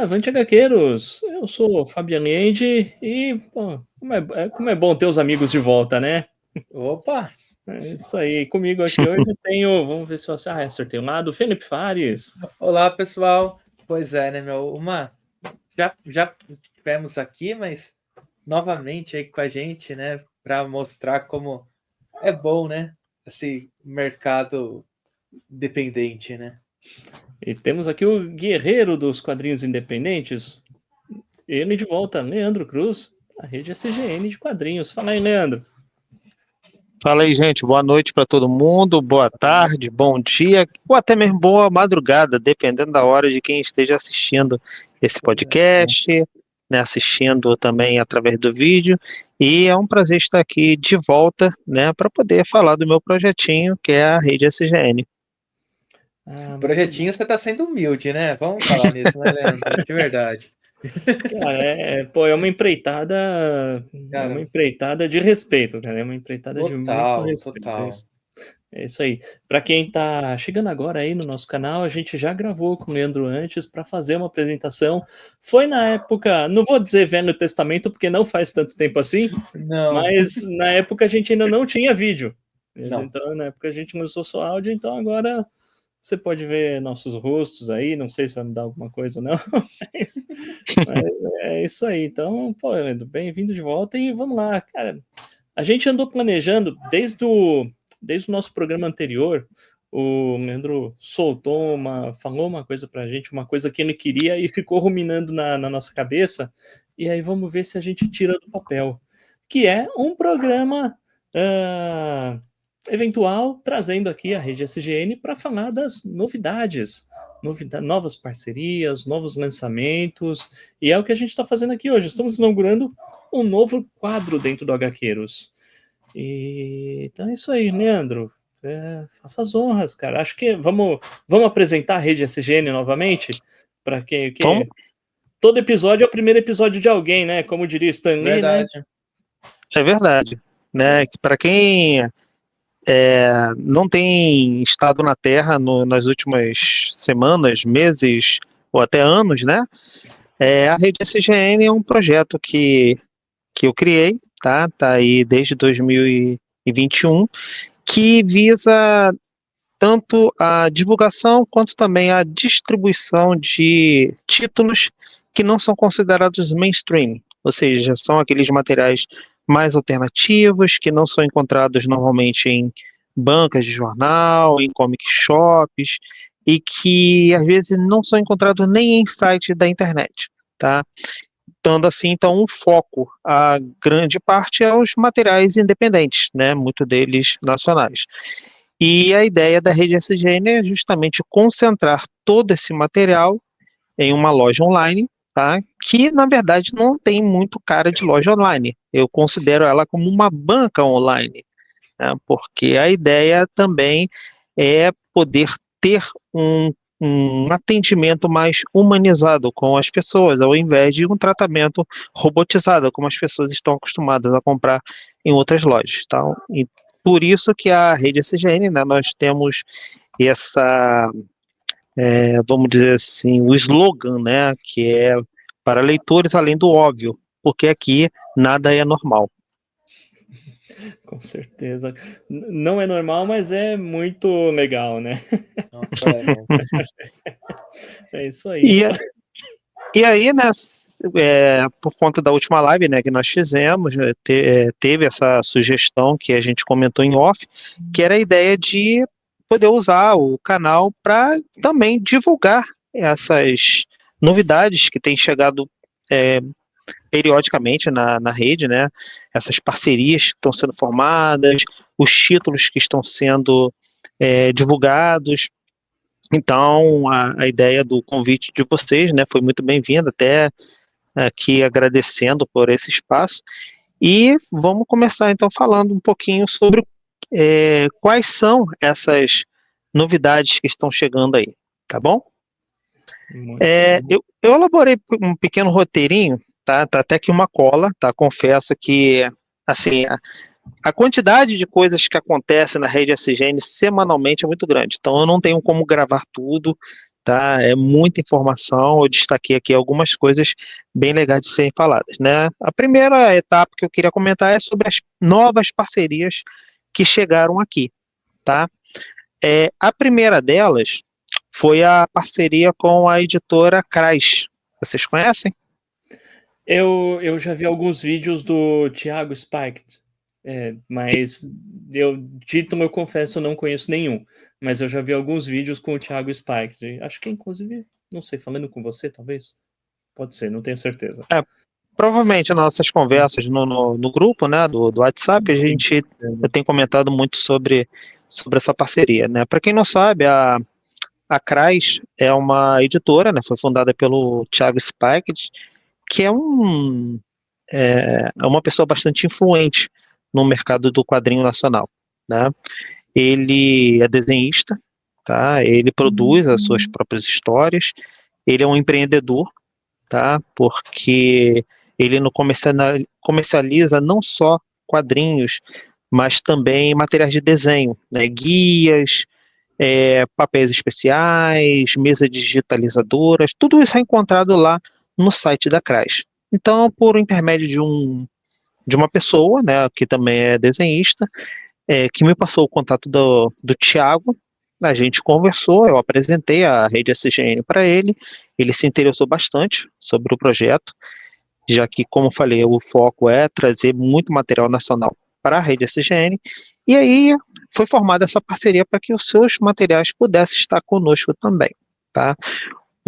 Avante HQueiros, eu sou o Fabiano Endi e, pô, como é bom ter os amigos de volta, né? Opa! É isso aí, comigo aqui hoje eu tenho, vamos ver se eu acertei um lado, Felipe Fares. Olá, pessoal. Pois é, né, meu? Já tivemos aqui, mas novamente aí com a gente, né, para mostrar como é bom, né, esse mercado dependente, né? E temos aqui o guerreiro dos quadrinhos independentes, ele de volta, Leandro Cruz, da rede SGN de quadrinhos. Fala aí, Leandro. Fala aí, gente. Boa noite para todo mundo, boa tarde, bom dia, ou até mesmo boa madrugada, dependendo da hora de quem esteja assistindo esse podcast, né, assistindo também através do vídeo. E é um prazer estar aqui de volta, né, para poder falar do meu projetinho, que é a Rede SGN. Projetinho, você tá sendo humilde, né? Vamos falar nisso, né, Leandro? De verdade. Cara, é uma empreitada, é uma Cara, empreitada de respeito, cara, é uma empreitada de muito total, respeito. total. É isso aí. Para quem tá chegando agora aí no nosso canal, a gente já gravou com o Leandro antes para fazer uma apresentação. Foi na época, não vou dizer Velho Testamento, porque não faz tanto tempo assim, Não, mas na época a gente ainda não tinha vídeo. não. Então, na época a gente lançou só áudio, então agora você pode ver nossos rostos aí, não sei se vai mudar alguma coisa ou não, mas é isso aí. Então, pô, Leandro, bem-vindo de volta e vamos lá, cara. A gente andou planejando desde o nosso programa anterior. O Leandro falou uma coisa pra gente, uma coisa que ele queria e ficou ruminando na nossa cabeça. E aí vamos ver se a gente tira do papel. Que é um programa eventual trazendo aqui a rede SGN para falar das novidades, novas parcerias, novos lançamentos. E é o que a gente está fazendo aqui hoje. Estamos inaugurando um novo quadro dentro do HQueiros. E então é isso aí, Leandro. Faça as honras, cara. Acho que vamos apresentar a rede SGN novamente para quem Então, todo episódio é o primeiro episódio de alguém, né? Como diria Stan Lee, né? Verdade. é verdade, né? Para quem não tem estado na Terra nas últimas semanas, meses ou até anos, né? A Rede SGN é um projeto que eu criei, tá? Tá aí desde 2021, que visa tanto a divulgação quanto também a distribuição de títulos que não são considerados mainstream, ou seja, são aqueles materiais mais alternativos, que não são encontrados normalmente em bancas de jornal, em comic shops, e que às vezes não são encontrados nem em sites da internet, tá? Dando assim, então, um foco, a grande parte é os materiais independentes, né? Muito deles nacionais. E a ideia da rede SGN é justamente concentrar todo esse material em uma loja online, tá? Que na verdade não tem muito cara de loja online. Eu considero ela como uma banca online, né? Porque a ideia também é poder ter um atendimento mais humanizado com as pessoas, ao invés de um tratamento robotizado, como as pessoas estão acostumadas a comprar em outras lojas. Tá? E por isso que a rede SGN, né, nós temos essa, vamos dizer assim, o slogan, né, que é para leitores além do óbvio, porque aqui nada é normal. Com certeza. Não é normal, mas é muito legal, né? Nossa, é mesmo. É isso aí. E, e aí, né, por conta da última live, né, que nós fizemos, teve essa sugestão que a gente comentou em off, que era a ideia de poder usar o canal para também divulgar essas novidades que têm chegado periodicamente na rede, né, essas parcerias que estão sendo formadas, os títulos que estão sendo divulgados. Então, a ideia do convite de vocês, né, foi muito bem-vinda, até aqui agradecendo por esse espaço. E vamos começar então falando um pouquinho sobre quais são essas novidades que estão chegando aí, tá bom? Eu elaborei um pequeno roteirinho, tá? Tá até aqui uma cola, tá? Confesso que assim, a quantidade de coisas que acontecem na rede SGN semanalmente é muito grande, então eu não tenho como gravar tudo, tá? É muita informação. Eu destaquei aqui algumas coisas bem legais de serem faladas, né? A primeira etapa que eu queria comentar é sobre as novas parcerias que chegaram aqui, tá? A primeira delas foi a parceria com a editora Krais. Vocês conhecem? Eu já vi alguns vídeos do Thiago Spiked, mas eu confesso, não conheço nenhum. Mas eu já vi alguns vídeos com o Thiago Spiked. Acho que, inclusive, não sei, falando com você, talvez? Pode ser, não tenho certeza. Provavelmente nas nossas conversas no grupo, né, do WhatsApp, Sim. eu tenho comentado muito sobre essa parceria, né? Para quem não sabe, a Krais é uma editora, né? Foi fundada pelo Thiago Spiked, que é uma pessoa bastante influente no mercado do quadrinho nacional, né? Ele é desenhista, tá? Ele produz as suas próprias histórias. Ele é um empreendedor, tá? Porque ele não comercializa não só quadrinhos, mas também materiais de desenho, né? Guias, papéis especiais, mesas digitalizadoras, tudo isso é encontrado lá no site da Krais. Então, por intermédio de uma pessoa, né, que também é desenhista, que me passou o contato do Thiago, a gente conversou, eu apresentei a rede SGN para ele se interessou bastante sobre o projeto, já que, como falei, o foco é trazer muito material nacional para a rede SGN, e aí foi formada essa parceria para que os seus materiais pudessem estar conosco também, tá?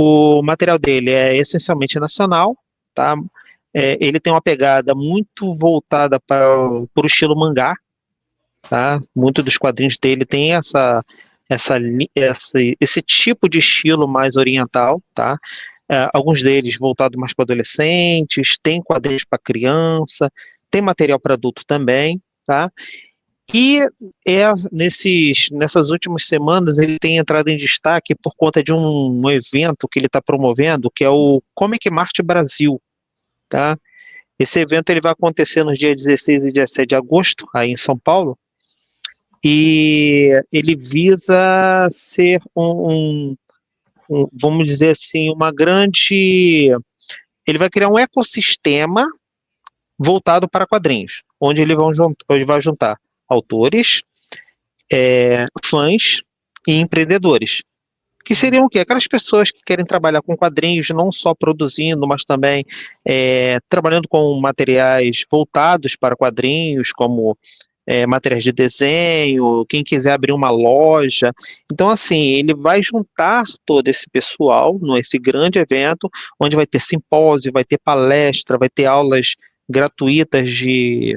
O material dele é essencialmente nacional, tá? Ele tem uma pegada muito voltada para o estilo mangá, tá? Muito dos quadrinhos dele tem esse tipo de estilo mais oriental, tá? Alguns deles voltados mais para adolescentes, tem quadrinhos para criança, tem material para adulto também, tá? E nessas últimas semanas ele tem entrado em destaque por conta de um evento que ele está promovendo, que é o Comic Mart Brasil, tá? Esse evento ele vai acontecer nos dias 16 e 17 de agosto, aí em São Paulo, e ele visa ser vamos dizer assim, ele vai criar um ecossistema voltado para quadrinhos, onde ele vai juntar autores, fãs e empreendedores, que seriam o quê? Aquelas pessoas que querem trabalhar com quadrinhos, não só produzindo, mas também trabalhando com materiais voltados para quadrinhos, como materiais de desenho, quem quiser abrir uma loja. Então, assim, ele vai juntar todo esse pessoal nesse grande evento, onde vai ter simpósio, vai ter palestra, vai ter aulas gratuitas de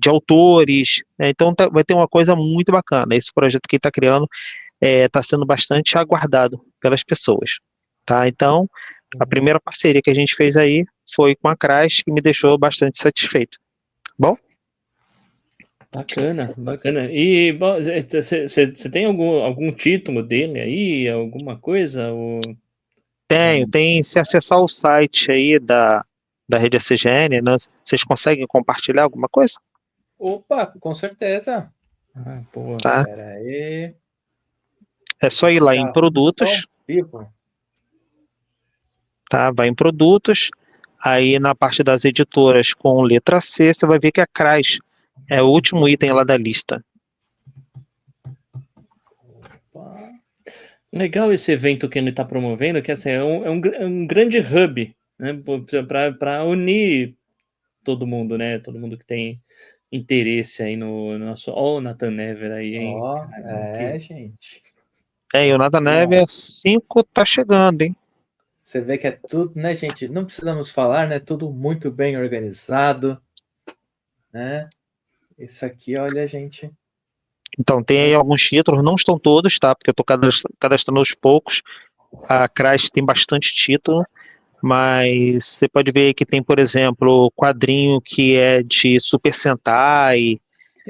autores, né? Então vai ter uma coisa muito bacana. Esse projeto que ele está criando está sendo bastante aguardado pelas pessoas, tá? Então, a primeira parceria que a gente fez aí foi com a Krais, que me deixou bastante satisfeito. Bom? Bacana, bacana. E você tem algum título dele aí, alguma coisa? Tem. Se acessar o site aí da rede CGN, né, vocês conseguem compartilhar alguma coisa? Opa, com certeza. Boa. Tá? Pera aí. É só ir lá em produtos, Vivo. tá? Vai em produtos, aí na parte das editoras com letra C, você vai ver que a Krais é o último item lá da lista. Opa. Legal esse evento que ele está promovendo, que assim, é um grande hub, né, para unir todo mundo, né? Todo mundo que tem interesse aí no nosso. Ó, o Nathan Never aí, hein? Caramba, gente. E o Nada Neve 5 tá chegando, hein? Você vê que é tudo, né, gente? Não precisamos falar, né? Tudo muito bem organizado, né? Isso aqui, olha, gente. Então, tem aí alguns títulos, não estão todos, tá? Porque eu tô cadastrando aos poucos. A Crash tem bastante título, mas você pode ver que tem, por exemplo, quadrinho que é de Super Sentai,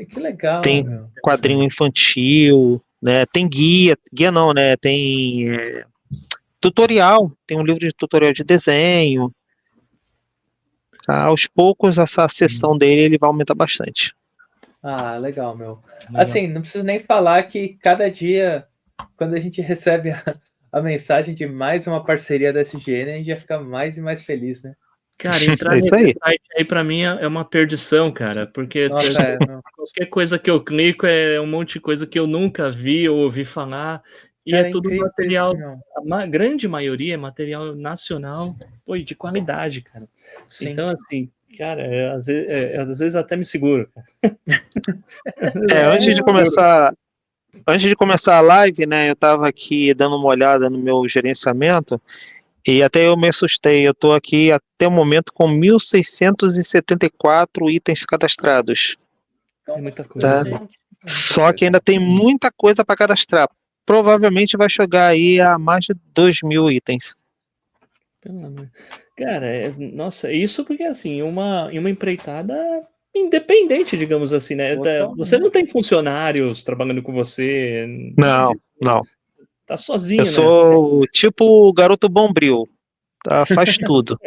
Que legal, tem meu. quadrinho infantil, né? Tem guia não, né? Tem tutorial, tem um livro de tutorial de desenho. Tá? Aos poucos, essa seção dele ele vai aumentar bastante. Ah, legal, meu. Legal. Assim, não preciso nem falar que cada dia, quando a gente recebe a mensagem de mais uma parceria da SGN, a gente já fica mais e mais feliz, né? Cara, entrar É isso nesse aí. site aí pra mim é uma perdição, cara, porque Nossa, não. qualquer coisa que eu clico é um monte de coisa que eu nunca vi ou ouvi falar, e é Cara, é tudo incrível isso, material, meu. a grande maioria é material nacional, pô, e de qualidade, cara. Sim. Então, assim, cara, às vezes até me seguro. Antes de começar a live, né, eu estava aqui dando uma olhada no meu gerenciamento e até eu me assustei. Eu estou aqui até o momento com 1.674 itens cadastrados, É muita coisa, tá? né? Só que ainda tem muita coisa para cadastrar. Provavelmente vai chegar aí a mais de 2.000 itens. Pelo amor. Cara, nossa, isso porque assim, em uma empreitada independente, digamos assim, né? Você não tem funcionários trabalhando com você, nada Não, disso. não. Tá Eu sozinho, né? sou tipo o garoto Bombril, tá? Faz tudo.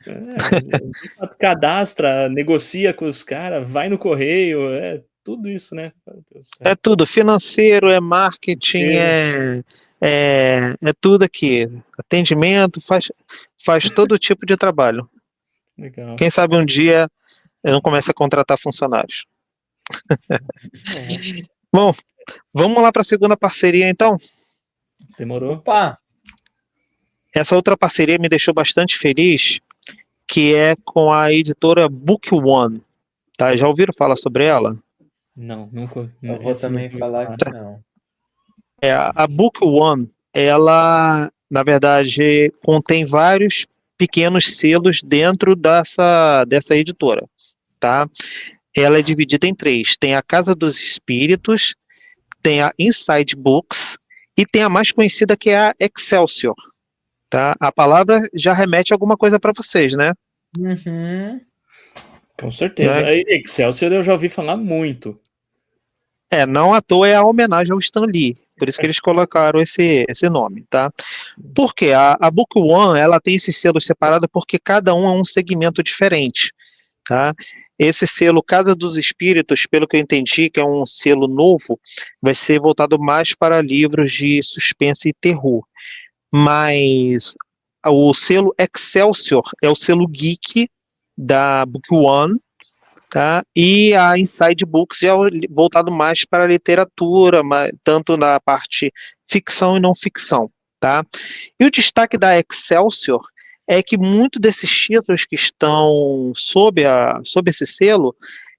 De fato, cadastra, negocia com os caras, vai no correio, é tudo isso, né? Meu Deus do É céu. tudo, financeiro, é marketing, Eu- é tudo aqui. Atendimento, faz todo tipo de trabalho. Legal. Quem sabe um dia eu não comece a contratar funcionários. Bom, Bom, vamos lá para a segunda parceria então. demorou? Opa! Essa outra parceria me deixou bastante feliz, que é com a editora Book One. Tá? Já ouviram falar sobre ela? Não, nunca. Eu vou Essa também nunca ouvi falar falar. que não. A Book One, ela, na verdade, contém vários pequenos selos dentro dessa editora, tá? Ela é dividida em três. Tem a Casa dos Espíritos, tem a Inside Books e tem a mais conhecida que é a Excelsior, tá? A palavra já remete a alguma coisa para vocês, né? Uhum. Com certeza. Né? Excelsior eu já ouvi falar muito. Não à toa é a homenagem ao Stan Lee, por isso que eles colocaram esse nome, tá? Porque a Book One, ela tem esses selos separados porque cada um é um segmento diferente, tá? Esse selo Casa dos Espíritos, pelo que eu entendi, que é um selo novo, vai ser voltado mais para livros de suspense e terror. Mas o selo Excelsior é o selo geek da Book One, tá? E a Inside Books já é voltado mais para a literatura, tanto na parte ficção e não ficção, tá? E o destaque da Excelsior é que muitos desses títulos que estão sob esse selo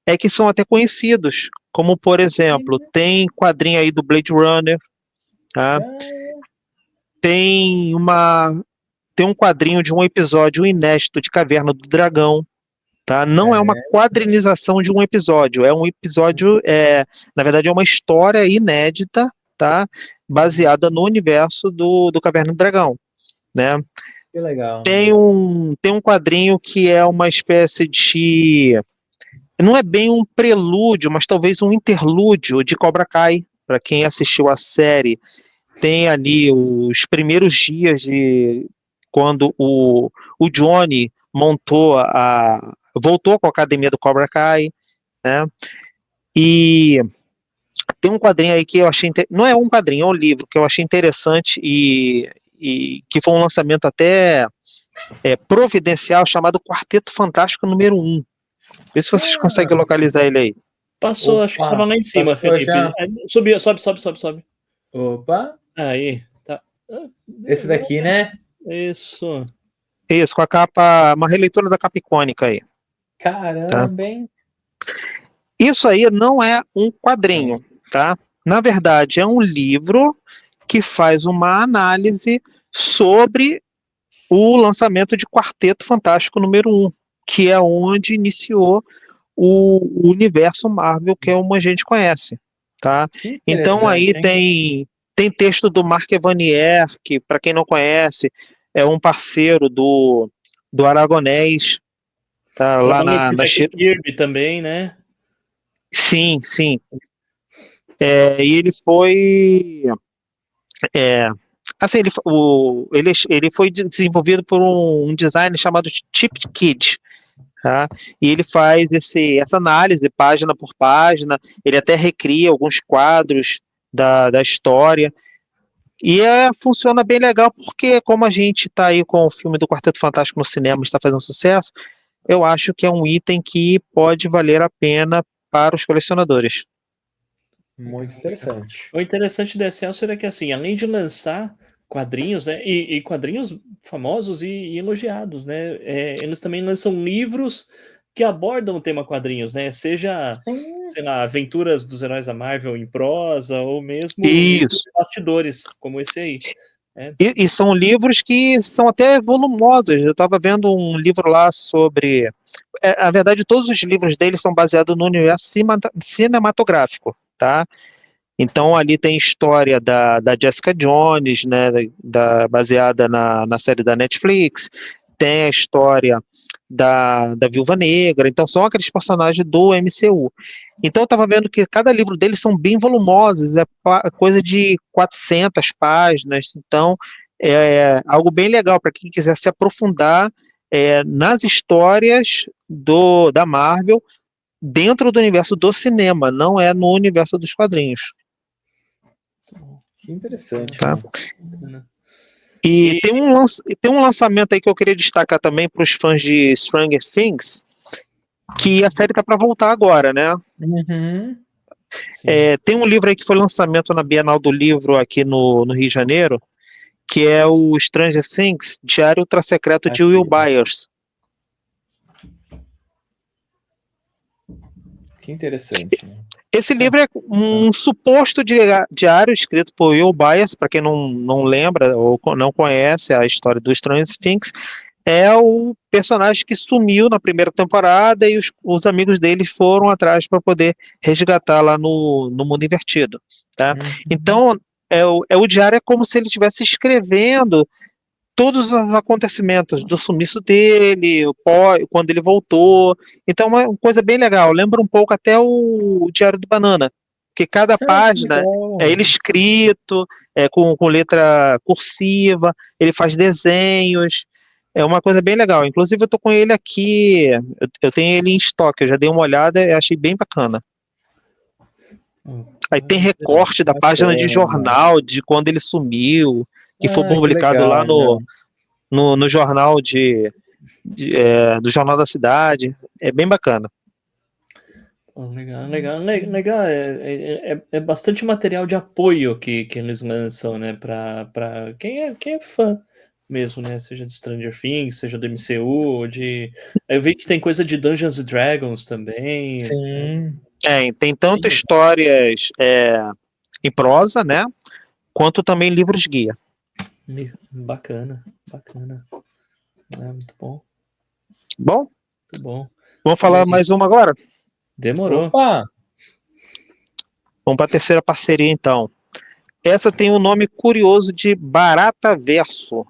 é que são até conhecidos, como por exemplo, tem quadrinho aí do Blade Runner, tá? Tem um quadrinho de um episódio inédito de Caverna do Dragão, tá? Não é uma quadrinização de um episódio, é um episódio, na verdade é uma história inédita, tá? Baseada no universo do Caverna do Dragão, né? Que legal. Tem um quadrinho que é uma espécie de, não é bem um prelúdio, mas talvez um interlúdio de Cobra Kai, para quem assistiu a série. Tem ali os primeiros dias de quando o Johnny voltou com a academia do Cobra Kai, né? E tem um quadrinho aí que eu achei, não é um quadrinho, é um livro que eu achei interessante e que foi um lançamento até providencial, chamado Quarteto Fantástico número 1. Vê se vocês conseguem localizar ele aí. Passou, acho que Opa, tava lá em cima, passou Felipe. já. Subiu, sobe. Opa, Aí, tá. esse daqui, né? Isso. Isso, com a capa, uma releitura da capa icônica aí, tá? Caramba, hein? Isso aí não é um quadrinho, tá? Na verdade, é um livro que faz uma análise sobre o lançamento de Quarteto Fantástico número 1, que é onde iniciou o universo Marvel que é como a gente conhece, tá? Que Então aí interessante, hein? tem texto do Mark Evanier, que para quem não conhece, é um parceiro do Aragonés, tá? Lá Trabalhou com na o Jack Kirby também, né? Sim, sim. E ele foi assim, ele foi desenvolvido por um designer chamado Chip Kid, tá? E ele faz essa análise página por página, ele até recria alguns quadros da história. E funciona bem legal porque, como a gente está aí com o filme do Quarteto Fantástico no cinema, está fazendo sucesso, eu acho que é um item que pode valer a pena para os colecionadores. Muito interessante. O interessante da Excelsior é que, assim, além de lançar quadrinhos, né, e quadrinhos famosos e elogiados, né, eles também lançam livros que abordam o tema quadrinhos, né, seja, Sim. sei lá, aventuras dos heróis da Marvel em prosa ou mesmo livros Isso. de bastidores, como esse aí. E são livros que são até volumosos. Eu estava vendo um livro lá sobre. Na verdade, todos os livros dele são baseados no universo cinematográfico, tá? Então ali tem história da Jessica Jones, né, baseada na série da Netflix, tem a história da Viúva Negra, então são aqueles personagens do MCU. Então eu estava vendo que cada livro deles são bem volumosos, coisa de 400 páginas, então é algo bem legal para quem quiser se aprofundar nas histórias da Marvel dentro do universo do cinema, não é no universo dos quadrinhos. Que interessante, Tá? mano. E tem um lançamento aí que eu queria destacar também para os fãs de Stranger Things, que a série tá para voltar agora, né? Uhum. Tem um livro aí que foi lançamento na Bienal do Livro aqui no Rio de Janeiro, que é o Stranger Things, Diário Ultra-Secreto de Will Byers. Que interessante. Esse livro é um suposto diário escrito por Will Byers, para quem não lembra ou não conhece a história do Stranger Things, é o personagem que sumiu na primeira temporada e os amigos dele foram atrás para poder resgatar lá no mundo invertido, tá? Então, o diário é como se ele estivesse escrevendo todos os acontecimentos do sumiço dele, quando ele voltou. Então, uma coisa bem legal. Lembra um pouco até o Diário do Banana, que cada página é ele escrito, com letra cursiva, ele faz desenhos. É uma coisa bem legal. Inclusive, eu tô com ele aqui, eu tenho ele em estoque, eu já dei uma olhada e achei bem bacana. Aí tem recorte da página de jornal, de quando ele sumiu, que foi publicado lá no jornal do Jornal da Cidade. É bem bacana. Legal. É bastante material de apoio que eles lançam, né, para quem é fã mesmo, né, seja de Stranger Things, seja do MCU, eu vi que tem coisa de Dungeons and Dragons também. Sim. Tem tanto histórias em prosa, né, quanto também livros guia. Bacana. Muito bom. Bom? Muito bom. Vamos falar mais uma agora? Demorou. Opa! Vamos para a terceira parceria, então. Essa tem um nome curioso de Barata Verso.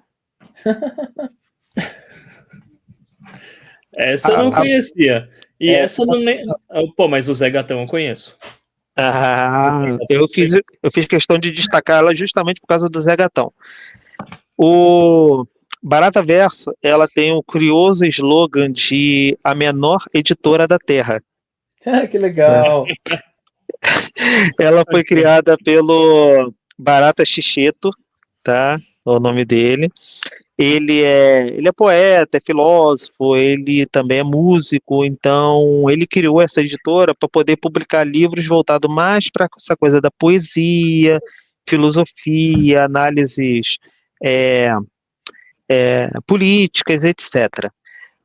Essa eu não conhecia. E essa não... Pô, mas o Zé Gatão eu conheço. Eu fiz questão de destacar ela justamente por causa do Zé Gatão. O Barata Verso, ela tem o curioso slogan de a menor editora da Terra. Que legal. Ela foi criada pelo Barata Xixeto, tá? O nome dele. Ele é poeta, é filósofo, ele também é músico, então ele criou essa editora para poder publicar livros voltados mais para essa coisa da poesia, filosofia, análises políticas, etc.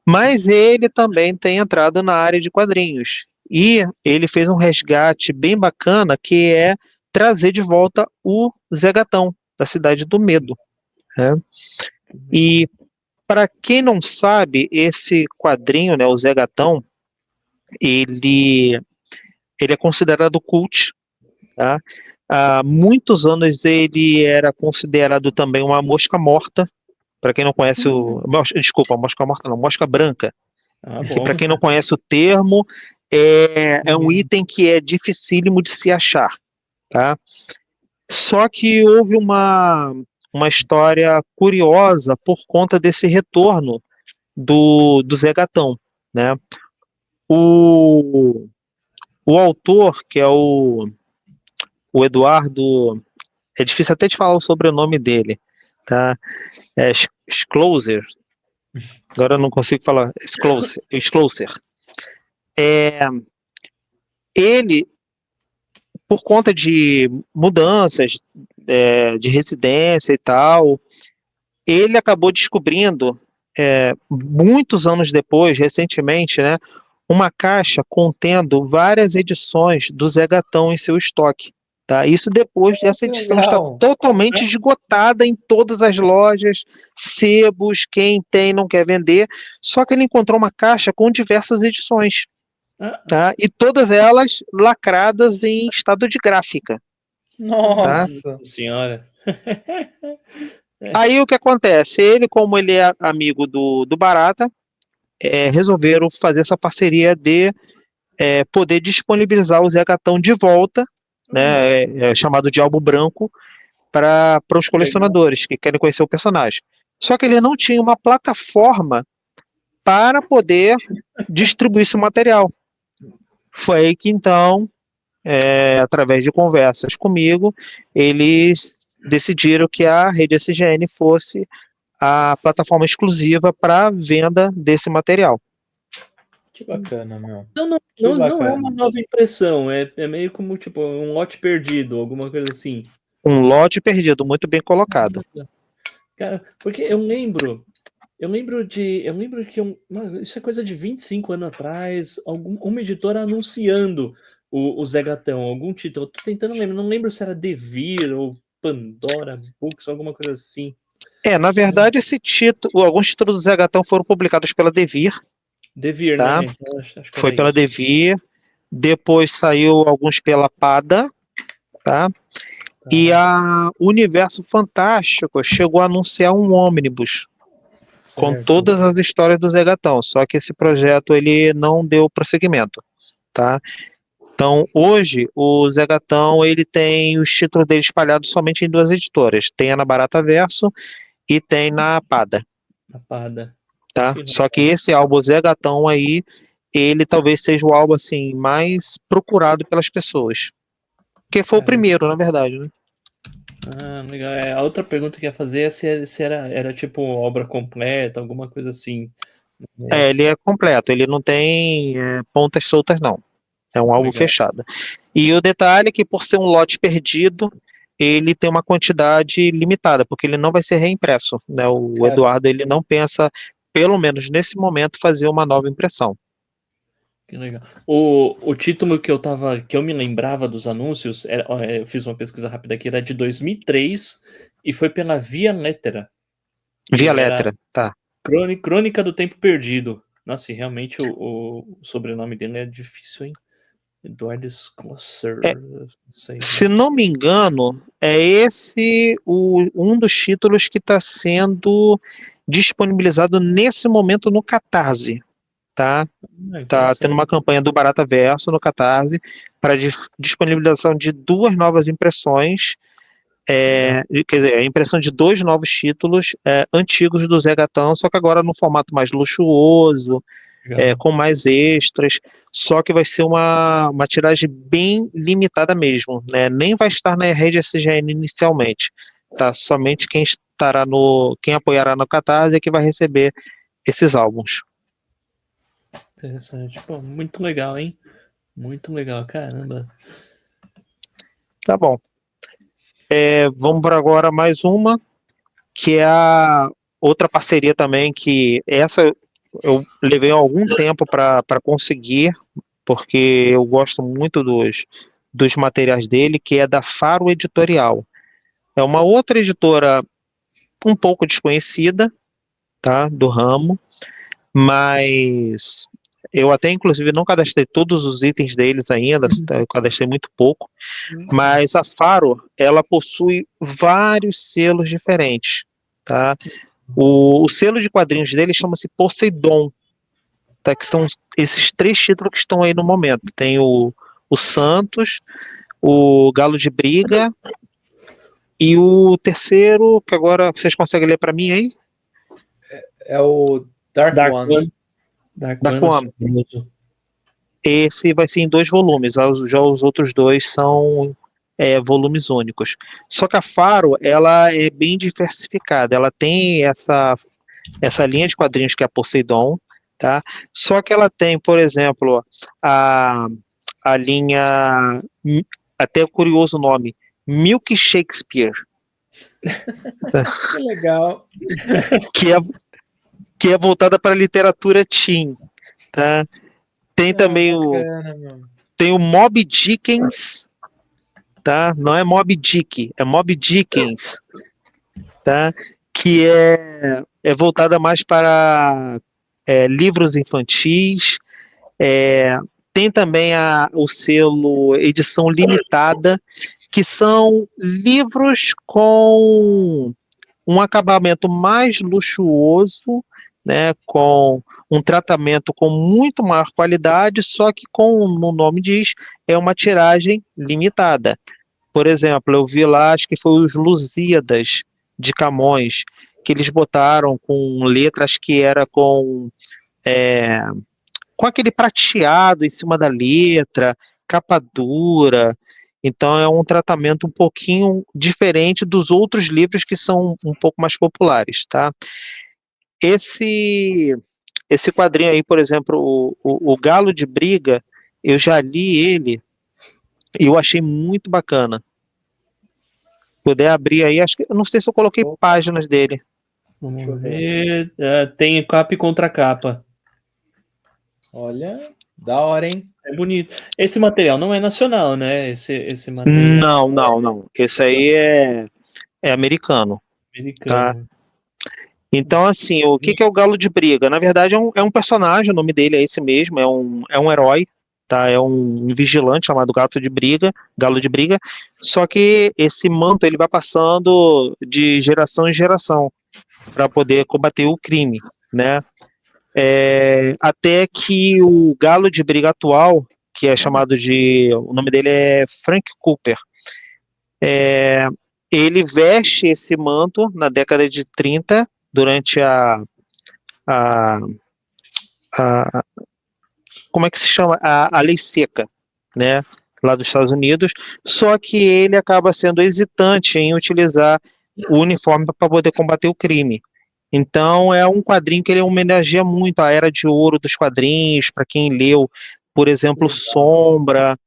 Mas ele também tem entrado na área de quadrinhos. E ele fez um resgate bem bacana, que é trazer de volta o Zé Gatão, da Cidade do Medo. Né? E, para quem não sabe, esse quadrinho, né, o Zé Gatão, ele é considerado cult. Tá? Há muitos anos ele era considerado também uma mosca morta. Para quem não conhece desculpa, mosca morta não, mosca branca. Que para quem não conhece o termo, é um item que é dificílimo de se achar. Tá? Só que houve uma história curiosa por conta desse retorno do Zé Gatão. Né? O autor, que é o Eduardo é difícil até de falar o sobrenome dele, tá? É Schlosser. Agora eu não consigo falar. Schlosser. Ele, por conta de mudanças de residência e tal, ele acabou descobrindo, muitos anos depois, recentemente, né, uma caixa contendo várias edições do Zé Gatão em seu estoque. Tá? Isso depois dessa Que edição estar legal. totalmente esgotada em todas as lojas, sebos, quem tem não quer vender. Só que ele encontrou uma caixa com diversas edições. Tá? E todas elas lacradas em estado de gráfica. Tá? Nossa. Senhora. Aí o que acontece? Ele, como ele é amigo do Barata, resolveram fazer essa parceria de poder disponibilizar o Zé Gatão de volta, né, chamado de álbum branco, para os colecionadores que querem conhecer o personagem. Só que ele não tinha uma plataforma para poder distribuir esse material. Foi aí que então, através de conversas comigo, eles decidiram que a rede SGN fosse a plataforma exclusiva para venda desse material. Que bacana, meu. Não é uma nova impressão, é meio como tipo um lote perdido, alguma coisa assim. Um lote perdido, muito bem colocado. Cara, porque eu lembro que isso é coisa de 25 anos atrás, uma editora anunciando o Zé Gatão, algum título. Eu tô tentando lembrar, não lembro se era Devir ou Pandora Books, alguma coisa assim. Na verdade, alguns títulos do Zé Gatão foram publicados pela Devir. Devir, tá? né? Então, acho que foi pela isso. Devir. Depois saiu alguns pela Pada. Tá? E a Universo Fantástico chegou a anunciar um ônibus com todas as histórias do Zé Gatão, só que esse projeto ele não deu prosseguimento, tá? Então, hoje, o Zé Gatão ele tem os títulos dele espalhados somente em 2 editoras, tem a na Barata Verso e tem na Pada. Na Pada. Tá? Só que esse álbum Zé Gatão aí, ele talvez seja o álbum assim mais procurado pelas pessoas. Porque foi o primeiro, na verdade, né? Legal. A outra pergunta que eu ia fazer é se era tipo obra completa, alguma coisa assim. Ele é completo, ele não tem pontas soltas, não. É um álbum fechado. E o detalhe é que, por ser um lote perdido, ele tem uma quantidade limitada, porque ele não vai ser reimpresso. Né? O Eduardo ele não pensa, pelo menos nesse momento, fazer uma nova impressão. Que legal. O título que eu me lembrava dos anúncios, eu fiz uma pesquisa rápida aqui, era de 2003 e foi pela Via Lettera. Via Lettera, tá. Crônica do Tempo Perdido. Nossa, e realmente o sobrenome dele é difícil, hein? Eduardo Schlosser. Se não me engano, é esse um dos títulos que está sendo disponibilizado nesse momento no Catarse. Tá? Tá tendo uma campanha do Barata Verso no Catarse para disponibilização de 2 novas impressões, quer dizer, a impressão de 2 novos títulos antigos do Zé Gatão, só que agora no formato mais luxuoso, com mais extras, só que vai ser uma tiragem bem limitada mesmo, né? Nem vai estar na rede SGN inicialmente, tá? Somente quem apoiará no Catarse é que vai receber esses álbuns. Interessante. Pô, muito legal, hein? Muito legal, caramba. Tá bom. Vamos para agora mais uma, que é a outra parceria também, que essa eu levei algum tempo para conseguir, porque eu gosto muito dos materiais dele, que é da Faro Editorial. É uma outra editora um pouco desconhecida, tá, do ramo, mas eu até inclusive não cadastrei todos os itens deles ainda, eu cadastrei muito pouco, mas a Faro, ela possui vários selos diferentes, tá? O selo de quadrinhos dele chama-se Poseidon, tá? Que são esses 3 títulos que estão aí no momento. Tem o Santos, o Galo de Briga e o terceiro, que agora vocês conseguem ler para mim aí? É o Dark One. Dark One. Esse vai ser em 2 volumes, já os outros 2 são volumes únicos. Só que a Faro, ela é bem diversificada, ela tem essa linha de quadrinhos que é a Poseidon, tá? Só que ela tem, por exemplo, a linha, até o curioso nome, Milk Shakespeare, Que legal. que é voltada para a literatura teen, tá? Tem também bacana, mano. tem o Moby Dickens, tá? Não é Moby Dick, é Moby Dickens, tá? Que é voltada mais para livros infantis. Tem também o selo edição limitada, que são livros com um acabamento mais luxuoso, né, com um tratamento com muito maior qualidade, só que, como o nome diz, é uma tiragem limitada. Por exemplo, eu vi lá, acho que foi os Lusíadas de Camões, que eles botaram com letras que era com aquele prateado em cima da letra, capa dura. Então é um tratamento um pouquinho diferente dos outros livros que são um pouco mais populares, tá? Esse quadrinho aí, por exemplo, o Galo de Briga, eu já li ele e eu achei muito bacana. Puder abrir aí, acho que eu não sei se eu coloquei páginas dele. Vamos Deixa eu ver. Tem capa e contracapa. Olha, da hora, hein? É bonito. Esse material não é nacional, né? Esse material Não. Esse aí é americano, tá? americano. Então, assim, o que é o Galo de Briga? Na verdade, é um personagem, o nome dele é esse mesmo, é um herói, tá? É um vigilante chamado Galo de Briga, só que esse manto ele vai passando de geração em geração para poder combater o crime, né? Até que o Galo de Briga atual, que é chamado o nome dele é Frank Cooper, ele veste esse manto na década de 30, durante a como é que se chama? A lei seca, né? Lá dos Estados Unidos, só que ele acaba sendo hesitante em utilizar o uniforme para poder combater o crime. Então é um quadrinho que ele homenageia muito a era de ouro dos quadrinhos, para quem leu, por exemplo, Sombra,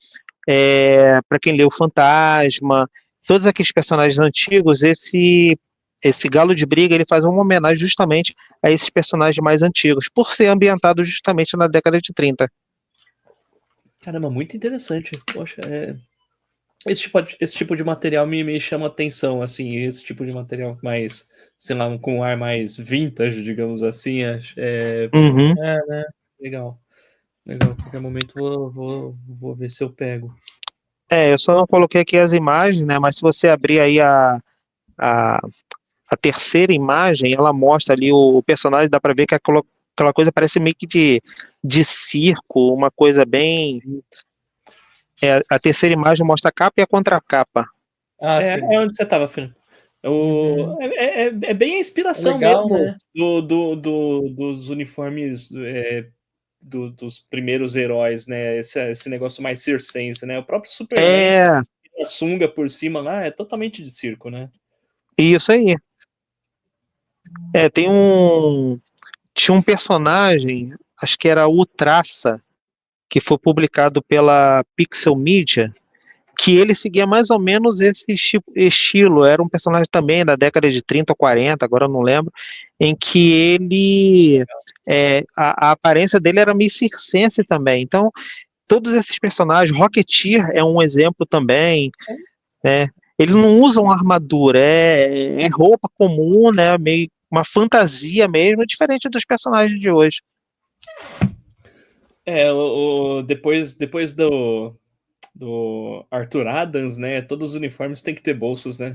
para quem leu Fantasma, todos aqueles personagens antigos, esse Galo de Briga ele faz uma homenagem justamente a esses personagens mais antigos, por ser ambientado justamente na década de 30. Caramba, muito interessante. Poxa, esse tipo de material me chama atenção, assim, esse tipo de material mais, sei lá, com um ar mais vintage, digamos assim, Uhum. né? Legal. A qualquer momento vou ver se eu pego. Eu só não coloquei aqui as imagens, né? Mas se você abrir aí a terceira imagem, ela mostra ali o personagem, dá para ver que aquela coisa parece meio que de circo, uma coisa bem. A terceira imagem mostra a capa e a contracapa. Sim. Onde você estava, filho? É bem a inspiração legal, mesmo, né? dos uniformes dos primeiros heróis, né? Esse negócio mais circense, né? O próprio Superman, a sunga por cima lá, é totalmente de circo, né? Isso aí. Tinha um personagem, acho que era o Traça, que foi publicado pela Pixel Media, que ele seguia mais ou menos esse estilo. Era um personagem também da década de 30 ou 40, agora eu não lembro, em que ele. A aparência dele era meio circense também. Então, todos esses personagens, Rocketeer é um exemplo também, né? Ele não usa uma armadura, é roupa comum, né? Meio uma fantasia mesmo, diferente dos personagens de hoje. Depois do Arthur Adams, né? Todos os uniformes têm que ter bolsos, né?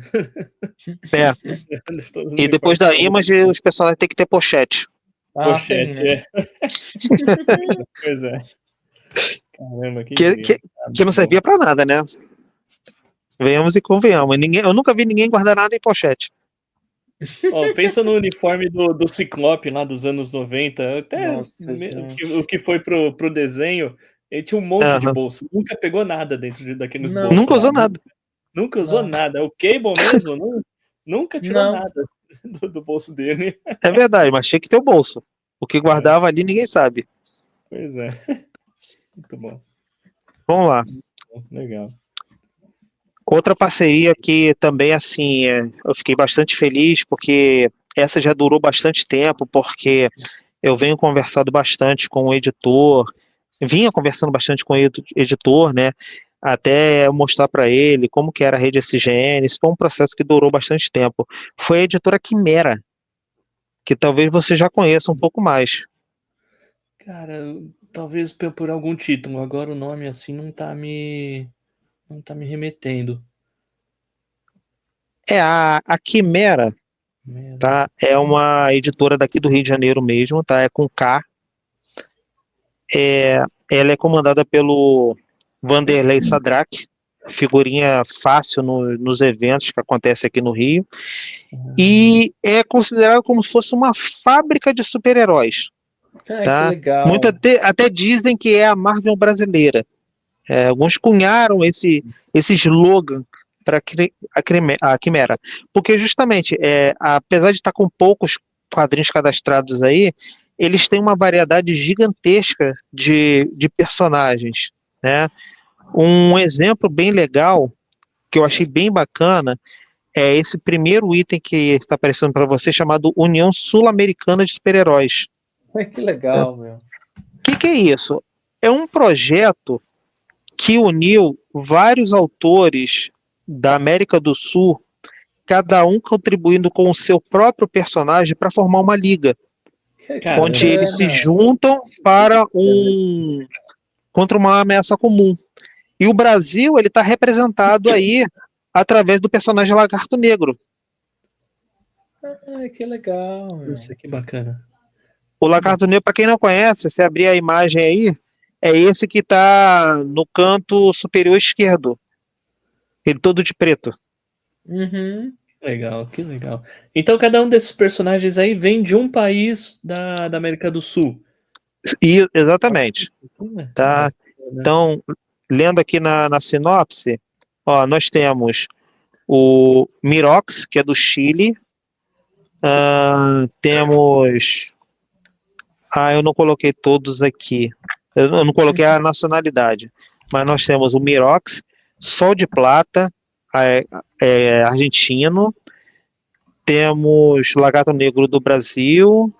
E depois da Image, os personagens têm que ter pochete. Pochete, sim, né? Pois é. Caramba, que não servia pra nada, né? Venhamos e convenhamos. Eu nunca vi ninguém guardar nada em pochete. Pensa no uniforme do Ciclope lá dos anos 90. Até Nossa, o que foi pro desenho, ele tinha um monte de bolsa. Nunca pegou nada dentro daqueles bolsos. Nunca usou nada. Nunca usou Não. nada. O Cable mesmo nunca tirou Não. nada do bolso dele. É verdade, mas tinha que ter o bolso. O que guardava ali ninguém sabe. Pois é. Muito bom. Vamos lá. Legal. Outra parceria que também, assim, eu fiquei bastante feliz, porque essa já durou bastante tempo, porque eu venho conversando bastante com o editor, vinha conversando bastante com o editor, né, até eu mostrar para ele como que era a rede SGN. Isso foi um processo que durou bastante tempo. Foi a editora Quimera, que talvez você já conheça um pouco mais. Cara, talvez por algum título. Agora o nome assim não tá me remetendo. A Quimera, Merda. tá, é uma editora daqui do Rio de Janeiro mesmo, tá, é com K. Ela é comandada pelo Vanderlei Sadraque, figurinha fácil nos eventos que acontecem aqui no Rio, e é considerado como se fosse uma fábrica de super-heróis, Que tá? Muitos legal. até dizem que é a Marvel brasileira. Alguns cunharam esse slogan para a Quimera, porque justamente, apesar de estar com poucos quadrinhos cadastrados aí, eles têm uma variedade gigantesca de personagens, né? Um exemplo bem legal, que eu achei bem bacana, é esse primeiro item que está aparecendo para você, chamado União Sul-Americana de Super-Heróis. Que legal, meu. Que é isso? É um projeto que uniu vários autores da América do Sul, cada um contribuindo com o seu próprio personagem para formar uma liga, Que onde Caramba. eles se bacana. juntam para contra uma ameaça comum. E o Brasil ele está representado aí através do personagem Lagarto Negro. Que legal, meu. Isso que bacana. O Lagarto Negro, para quem não conhece, se abrir a imagem aí, é esse que está no canto superior esquerdo, ele todo de preto. Uhum. Legal, que legal. Então cada um desses personagens aí vem de um país da América do Sul. E, exatamente. Que Tá? bacana. Então, lendo aqui na sinopse, ó, nós temos o Mirox, que é do Chile. Temos. Eu não coloquei todos aqui. Eu não coloquei a nacionalidade. Mas nós temos o Mirox, Sol de Plata, argentino. Temos Lagarto Negro do Brasil.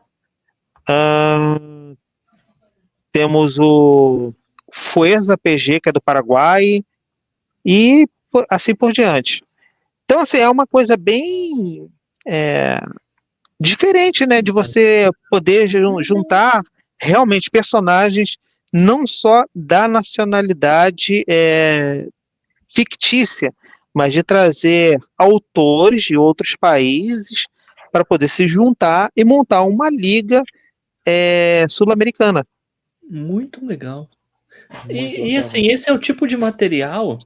Temos o Fuerza PG, que é do Paraguai. E assim por diante. Então, assim, é uma coisa bem diferente, né? De você poder juntar realmente personagens não só da nacionalidade fictícia, mas de trazer autores de outros países para poder se juntar e montar uma liga sul-americana. Muito legal. Muito E legal. assim, esse é o tipo de material.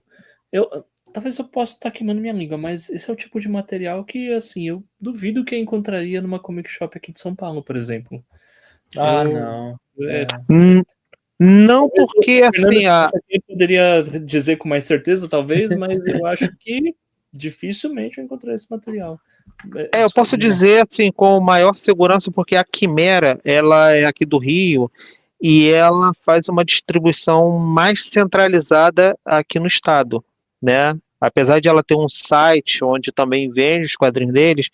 Talvez eu possa estar queimando minha língua, mas esse é o tipo de material que, assim, eu duvido que eu encontraria numa comic shop aqui de São Paulo, por exemplo. Eu, Não. Hum, Não talvez porque o Fernando assim, que tivesse aqui poderia dizer com mais certeza, talvez, mas eu acho que dificilmente eu encontrei esse material. eu posso Desculpa. dizer assim com maior segurança porque a Quimera, ela é aqui do Rio e ela faz uma distribuição mais centralizada aqui no estado, né? Apesar de ela ter um site onde também vende os quadrinhos deles,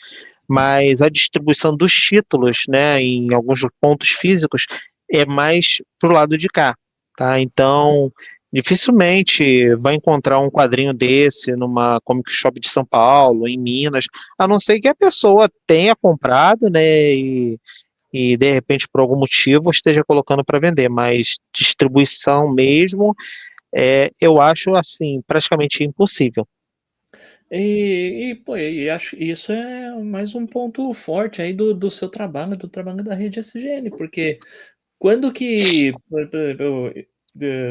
mas a distribuição dos títulos, né, em alguns pontos físicos, é mais pro lado de cá, tá? Então, dificilmente vai encontrar um quadrinho desse numa comic shop de São Paulo, em Minas, a não ser que a pessoa tenha comprado, né, e de repente por algum motivo esteja colocando para vender, mas distribuição mesmo, eu acho assim praticamente impossível. Pô, e acho que isso é mais um ponto forte aí do seu trabalho, do trabalho da rede SGN, porque quando que, por exemplo,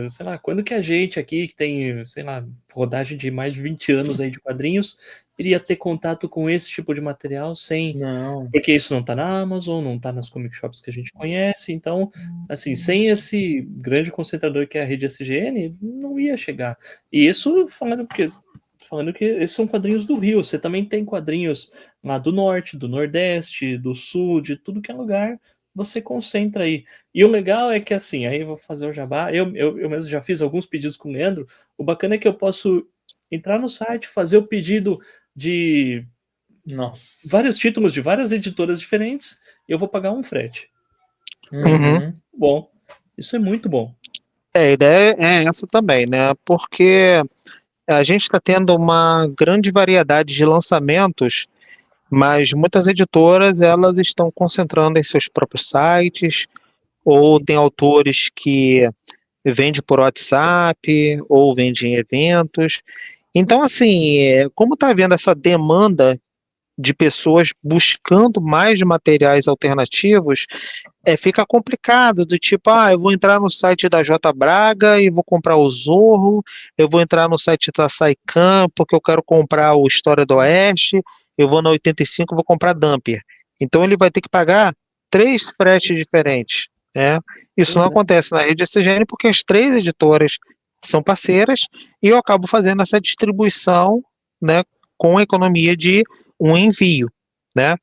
sei lá, quando que a gente aqui, que tem, sei lá, rodagem de mais de 20 anos aí de quadrinhos, iria ter contato com esse tipo de material sem. Não. Porque isso não tá na Amazon, não tá nas comic shops que a gente conhece, então, assim, sem esse grande concentrador que é a rede SGN, não ia chegar. E isso falando porque falando que esses são quadrinhos do Rio. Você também tem quadrinhos lá do Norte, do Nordeste, do Sul, de tudo que é lugar, você concentra aí. E o legal é que, assim, aí eu vou fazer o jabá, eu mesmo já fiz alguns pedidos com o Leandro, o bacana é que eu posso entrar no site, fazer o pedido de Nossa. vários títulos de várias editoras diferentes, e eu vou pagar um frete. Uhum. Bom, isso é muito bom. A ideia é essa também, né? Porque a gente está tendo uma grande variedade de lançamentos, mas muitas editoras elas estão concentrando em seus próprios sites, ou Sim. tem autores que vendem por WhatsApp, ou vendem em eventos. Então, assim, como está havendo essa demanda de pessoas buscando mais materiais alternativos, fica complicado, do tipo, eu vou entrar no site da J Braga e vou comprar o Zorro, eu vou entrar no site da Saican porque eu quero comprar o História do Oeste, eu vou na 85 e vou comprar Dampier. Então ele vai ter que pagar 3 fretes diferentes, né? Isso não Pois é. acontece na rede SGN porque as 3 editoras são parceiras e eu acabo fazendo essa distribuição, né, com a economia de um envio, né?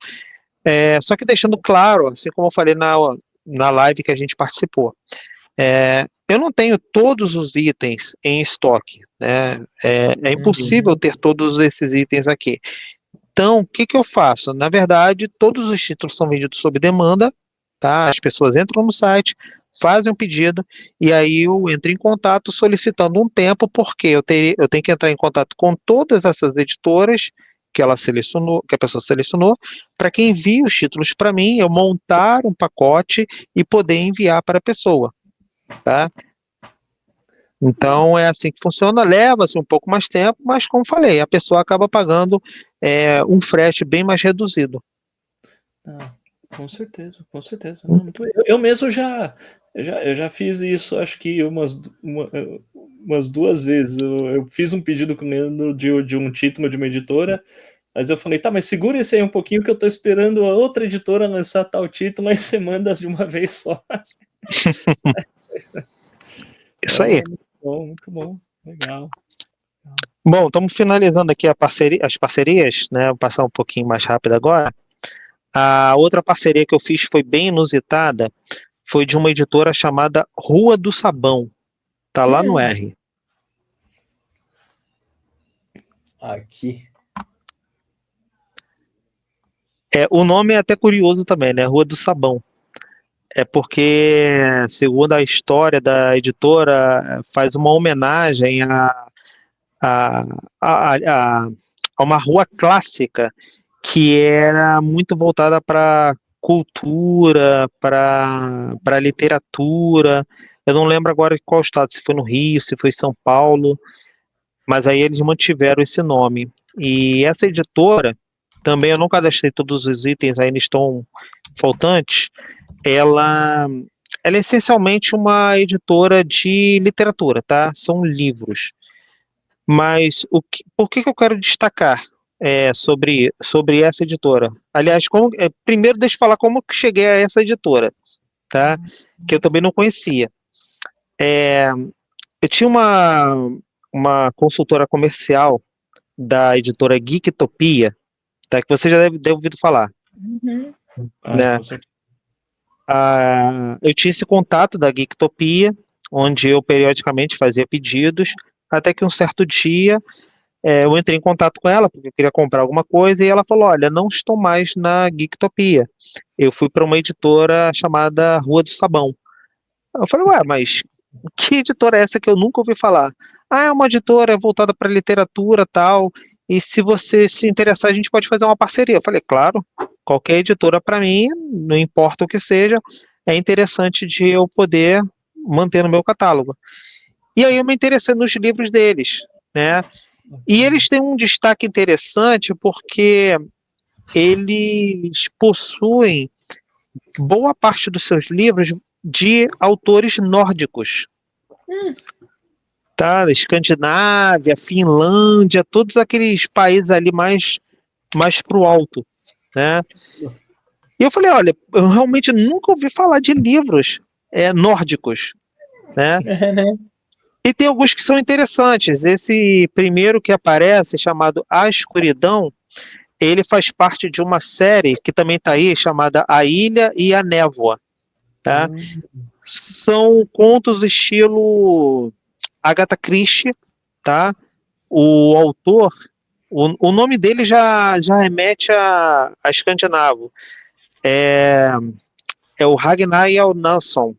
Só que deixando claro, assim como eu falei na live que a gente participou, eu não tenho todos os itens em estoque, né? É impossível ter todos esses itens aqui. Então, o que eu faço? Na verdade, todos os títulos são vendidos sob demanda, tá? As pessoas entram no site, fazem um pedido, e aí eu entro em contato solicitando um tempo, porque eu tenho que entrar em contato com todas essas editoras que ela selecionou, que a pessoa selecionou, para que envie os títulos para mim, eu montar um pacote e poder enviar para a pessoa, tá? Então é assim que funciona, leva-se um pouco mais tempo, mas como falei, a pessoa acaba pagando um frete bem mais reduzido. Com certeza, com certeza. Não, muito... eu mesmo eu já fiz isso, acho que umas 2 vezes. Eu fiz um pedido com ele de um título de uma editora, mas eu falei, tá, mas segura esse aí um pouquinho que eu tô esperando a outra editora lançar tal título, aí você manda de uma vez só. Isso aí. Muito bom, legal. Bom, estamos finalizando aqui as parcerias, né? Vou passar um pouquinho mais rápido agora. A outra parceria que eu fiz foi bem inusitada, foi de uma editora chamada Rua do Sabão. Tá lá no R. Aqui. O nome é até curioso também, né? Rua do Sabão. É porque, segundo a história da editora, faz uma homenagem a, a, a, a uma rua clássica que era muito voltada para cultura, para literatura. Eu não lembro agora qual estado, se foi no Rio, se foi em São Paulo, mas aí eles mantiveram esse nome. E essa editora, também eu não cadastrei todos os itens, ainda estão faltantes. Ela é essencialmente uma editora de literatura, tá? São livros. Mas por que eu quero destacar sobre essa editora? Aliás, primeiro deixa eu falar como que cheguei a essa editora, tá? Que eu também não conhecia. Eu tinha uma consultora comercial da editora Geektopia, tá? Que você já deve ter ouvido falar, né? Com certeza. Eu tinha esse contato da Geektopia, onde eu periodicamente fazia pedidos, até que um certo dia eu entrei em contato com ela, porque eu queria comprar alguma coisa, e ela falou, olha, não estou mais na Geektopia. Eu fui para uma editora chamada Rua do Sabão. Eu falei, ué, mas que editora é essa que eu nunca ouvi falar? É uma editora voltada para literatura e tal, e se você se interessar, a gente pode fazer uma parceria. Eu falei, claro, qualquer editora para mim, não importa o que seja, é interessante de eu poder manter no meu catálogo. E aí eu me interessei nos livros deles, né? E eles têm um destaque interessante porque eles possuem boa parte dos seus livros de autores nórdicos. Tá? Escandinávia, Finlândia, todos aqueles países ali mais pro alto, né? E eu falei, olha, eu realmente nunca ouvi falar de livros nórdicos, né? Né? E tem alguns que são interessantes. Esse primeiro que aparece, chamado A Escuridão, ele faz parte de uma série que também está aí, chamada A Ilha e a Névoa, tá? Hum, São contos estilo Agatha Christie, tá? O autor, o nome dele já remete a escandinavo. É o Ragnar Jalnason.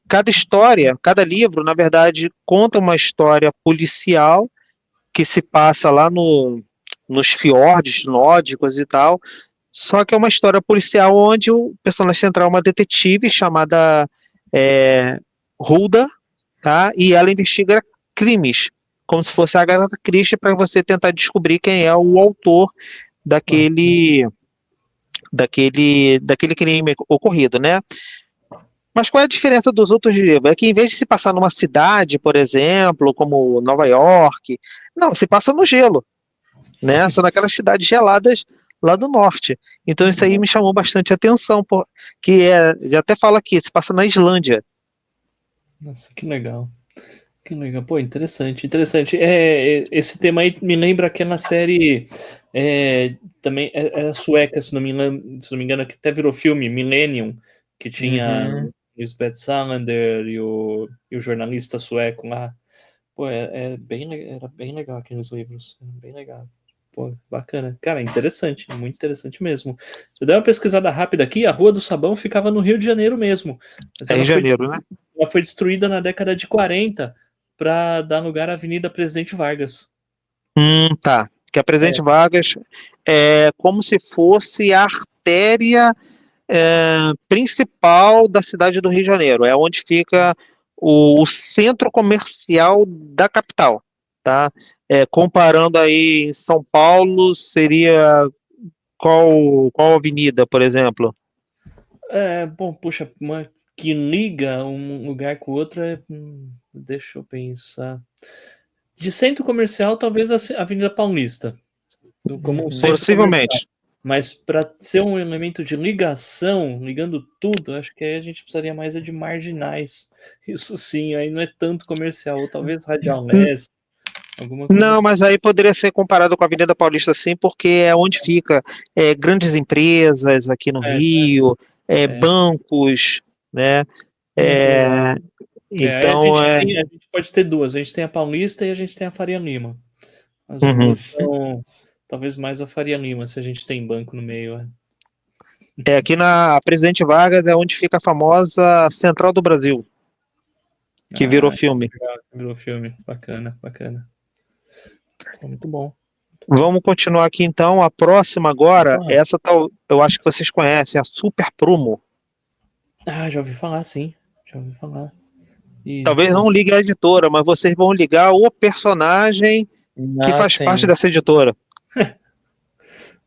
Cada história, cada livro, na verdade, conta uma história policial que se passa lá nos fiordes nórdicos e tal. Só que é uma história policial onde o personagem central é uma detetive chamada é, Hulda, tá? E ela investiga crimes, como se fosse a Agatha Christie, para você tentar descobrir quem é o autor ah, daquele crime ocorrido, né? Mas qual é a diferença dos outros livros? É que em vez de se passar numa cidade, por exemplo, como Nova York, não, se passa no gelo, né? São naquelas cidades geladas lá do norte. Então isso aí me chamou bastante atenção, já até fala aqui, se passa na Islândia. nossa, que legal. Que legal. Pô, interessante, interessante. Esse tema aí me lembra aquela série também é sueca, se não me engano, que até virou filme, Millennium, que tinha Uhum. Lisbeth Salander e o jornalista sueco lá. Pô, era bem legal aqueles livros. Era bem legal. Pô, bacana. Cara, interessante, muito interessante mesmo. Se eu der uma pesquisada rápida aqui, a Rua do Sabão ficava no Rio de Janeiro mesmo. Mas É em janeiro, né? ela foi destruída na década de 40 para dar lugar à Avenida Presidente Vargas. Tá. Que a É, Presidente Vargas é como se fosse a artéria principal da cidade do Rio de Janeiro. É onde fica o centro comercial da capital, tá? Comparando aí em São Paulo, seria qual avenida, por exemplo? bom, puxa, uma que liga um lugar com o outro deixa eu pensar. De centro comercial, talvez a Avenida Paulista, como um Uhum. centro comercial. Possivelmente. Mas para ser um elemento de ligação, ligando tudo, acho que aí a gente precisaria mais de marginais. Isso sim, aí não é tanto comercial, ou talvez Radial Leste, alguma coisa Não, assim. mas aí poderia ser comparado com a Avenida Paulista, sim, porque é onde fica grandes empresas aqui no É, Rio, é. bancos, né? Muito legal. É, Aí então, a gente pode ter duas. A gente tem a Paulista e a gente tem a Faria Lima. As uhum. duas são talvez mais a Faria Lima, se a gente tem banco no meio. Aqui na Presidente Vargas é onde fica a famosa Central do Brasil, que virou Ah, filme. legal. Virou filme. Bacana, bacana. Pô, muito bom. Muito bom. Vamos continuar aqui então. A próxima Pode agora, falar. essa tal, eu acho que vocês conhecem, a Super Prumo. Ah, já ouvi falar, sim. Já ouvi falar. E, Talvez pô, não ligue a editora, mas vocês vão ligar o personagem que Ah, faz parte sim. dessa editora.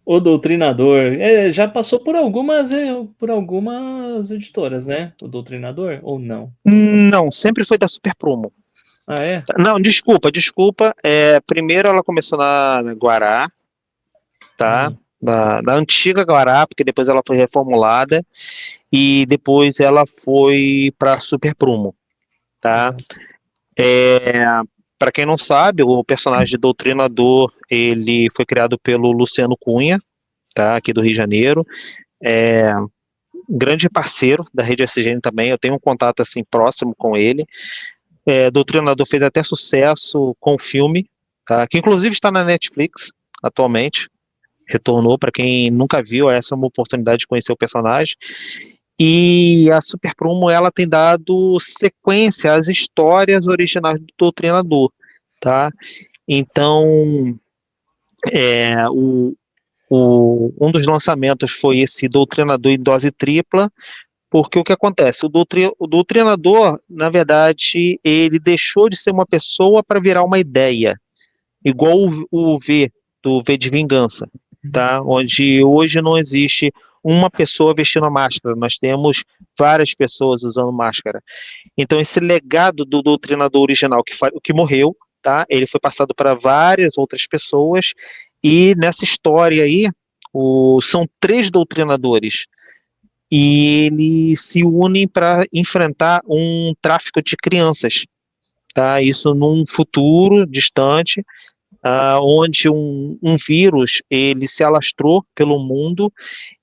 o Doutrinador. Já passou por algumas editoras, né? O Doutrinador, ou não? Não, sempre foi da Super Prumo. Ah, é? Não, desculpa. Primeiro ela começou na Guará, tá? Hum, Da antiga Guará, porque depois ela foi reformulada e depois ela foi para Super Prumo, tá? legal. Para quem não sabe, o personagem de Doutrinador, ele foi criado pelo Luciano Cunha, tá? Aqui do Rio de Janeiro. É um grande parceiro da Rede SGN também, eu tenho um contato assim próximo com ele. Doutrinador fez até sucesso com o filme, tá? Que inclusive está na Netflix atualmente. Retornou, para quem nunca viu, essa é uma oportunidade de conhecer o personagem. E a Super Prumo, ela tem dado sequência às histórias originais do Doutrinador, tá? Então, é, o, um dos lançamentos foi esse Doutrinador em dose tripla, porque o que acontece? O Doutrinador, na verdade, ele deixou de ser uma pessoa para virar uma ideia, igual o V, do V de Vingança, tá? Onde hoje não existe uma pessoa vestindo a máscara, nós temos várias pessoas usando máscara. Então, esse legado do Doutrinador original, que morreu, tá? Ele foi passado para várias outras pessoas, e nessa história aí, são três doutrinadores. e eles se unem para enfrentar um tráfico de crianças, tá? Isso num futuro distante, onde um vírus ele se alastrou pelo mundo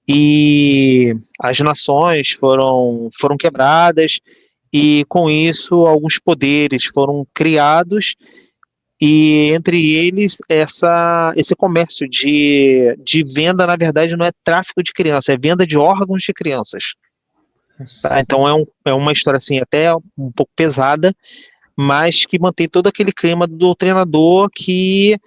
e as nações foram quebradas, e com isso alguns poderes foram criados, e entre eles esse comércio de venda, na verdade, não é tráfico de crianças, é venda de órgãos de crianças. Tá? Então é uma história assim, até um pouco pesada, mas que mantém todo aquele clima do treinador, que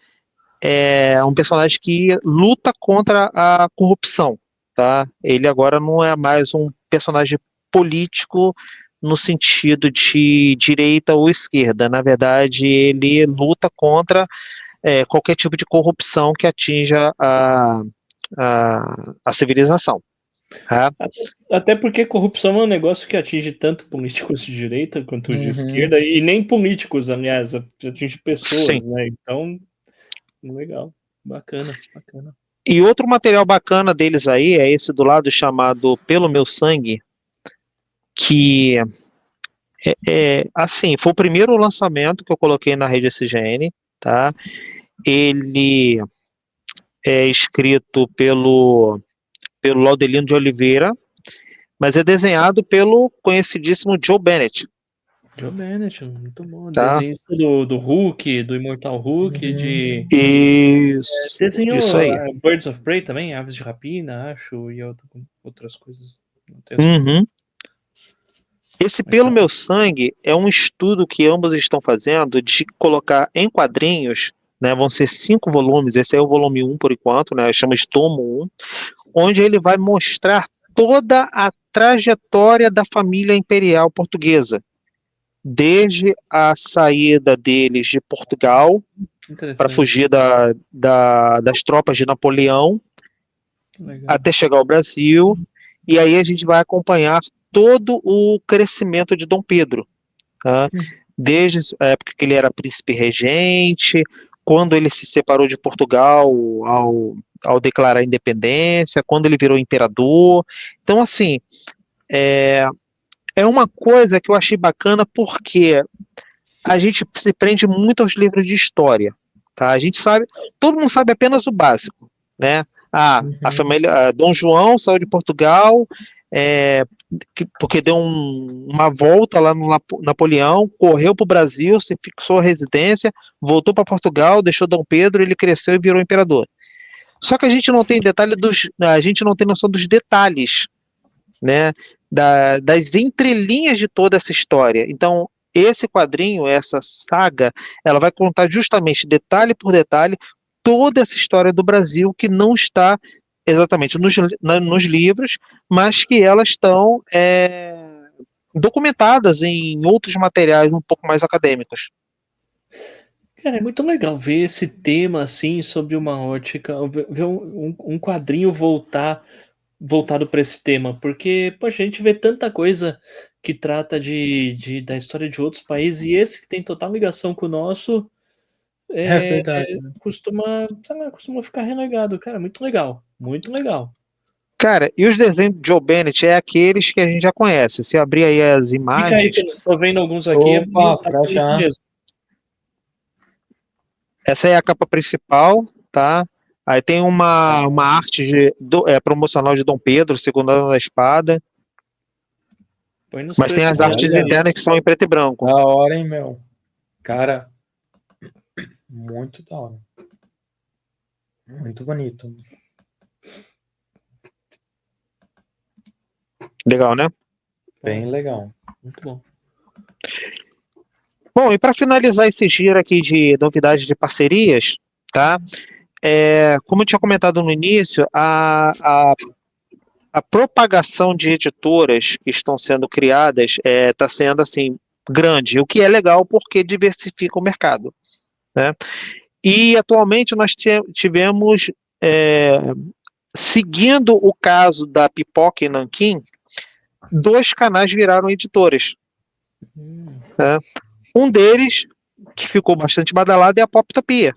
é um personagem que luta contra a corrupção. Tá? Ele agora não é mais um personagem político no sentido de direita ou esquerda. Na verdade, ele luta contra qualquer tipo de corrupção que atinja a civilização. Tá? Até porque corrupção é um negócio que atinge tanto políticos de direita quanto de esquerda, e nem políticos, aliás, atinge pessoas, Sim. né? Então, legal, bacana. E outro material bacana deles aí é esse do lado chamado Pelo Meu Sangue, que assim, foi o primeiro lançamento que eu coloquei na rede SGN, tá? Ele é escrito pelo Laudelino de Oliveira, mas é desenhado pelo conhecidíssimo Joe Bennett. Joe Bennett, muito bom. Tá? Desenhista do Hulk, do Imortal Hulk, desenhou Isso aí. Birds of Prey também, Aves de Rapina, acho, e outras coisas. Não tenho certeza. Esse Pelo Meu Sangue é um estudo que ambos estão fazendo de colocar em quadrinhos, né, vão ser 5 volumes, esse é o volume 1 por enquanto, né, chama de tomo 1, onde ele vai mostrar toda a trajetória da família imperial portuguesa, desde a saída deles de Portugal para fugir das tropas de Napoleão, até chegar ao Brasil, e aí a gente vai acompanhar todo o crescimento de Dom Pedro, tá? Desde a época que ele era príncipe regente, quando ele se separou de Portugal ao declarar a independência, quando ele virou imperador. Então, assim, é uma coisa que eu achei bacana, porque a gente se prende muito aos livros de história, tá? A gente sabe, todo mundo sabe apenas o básico, né? A família Dom João saiu de Portugal, porque deu uma volta lá no Napoleão, correu para o Brasil, se fixou a residência, voltou para Portugal, deixou Dom Pedro, ele cresceu e virou imperador. Só que a gente não tem a gente não tem noção dos detalhes, né? Das entrelinhas de toda essa história. Então, esse quadrinho, essa saga, ela vai contar justamente detalhe por detalhe toda essa história do Brasil, que não está exatamente nos livros, mas que elas estão documentadas em outros materiais um pouco mais acadêmicos. Cara, é muito legal ver esse tema assim, sobre uma ótica, ver um quadrinho voltado para esse tema, porque poxa, a gente vê tanta coisa que trata da história de outros países, e esse que tem total ligação com o nosso É verdade, né? costuma ficar relegado. Cara, muito legal, muito legal. Cara, e os desenhos de Joe Bennett é aqueles que a gente já conhece. Se abrir aí as Fica aí, imagens. tô vendo alguns aqui, Opa, tá pra bonito já. mesmo. Essa é a capa principal, tá? Aí tem uma arte promocional de Dom Pedro, segurando a espada. Mas tem as artes internas que são em preto e branco. Da hora, hein, meu? Cara, muito da hora. Muito bonito. Legal, né? Bem legal. Muito bom. Bom, e para finalizar esse giro aqui de novidades de parcerias, tá? Como eu tinha comentado no início, a propagação de editoras que estão sendo criadas está sendo assim grande, o que é legal porque diversifica o mercado, né? E atualmente nós tivemos, seguindo o caso da Pipoca e Nanquim, 2 canais viraram editoras. Né? Um deles, que ficou bastante badalado, é a Poptopia.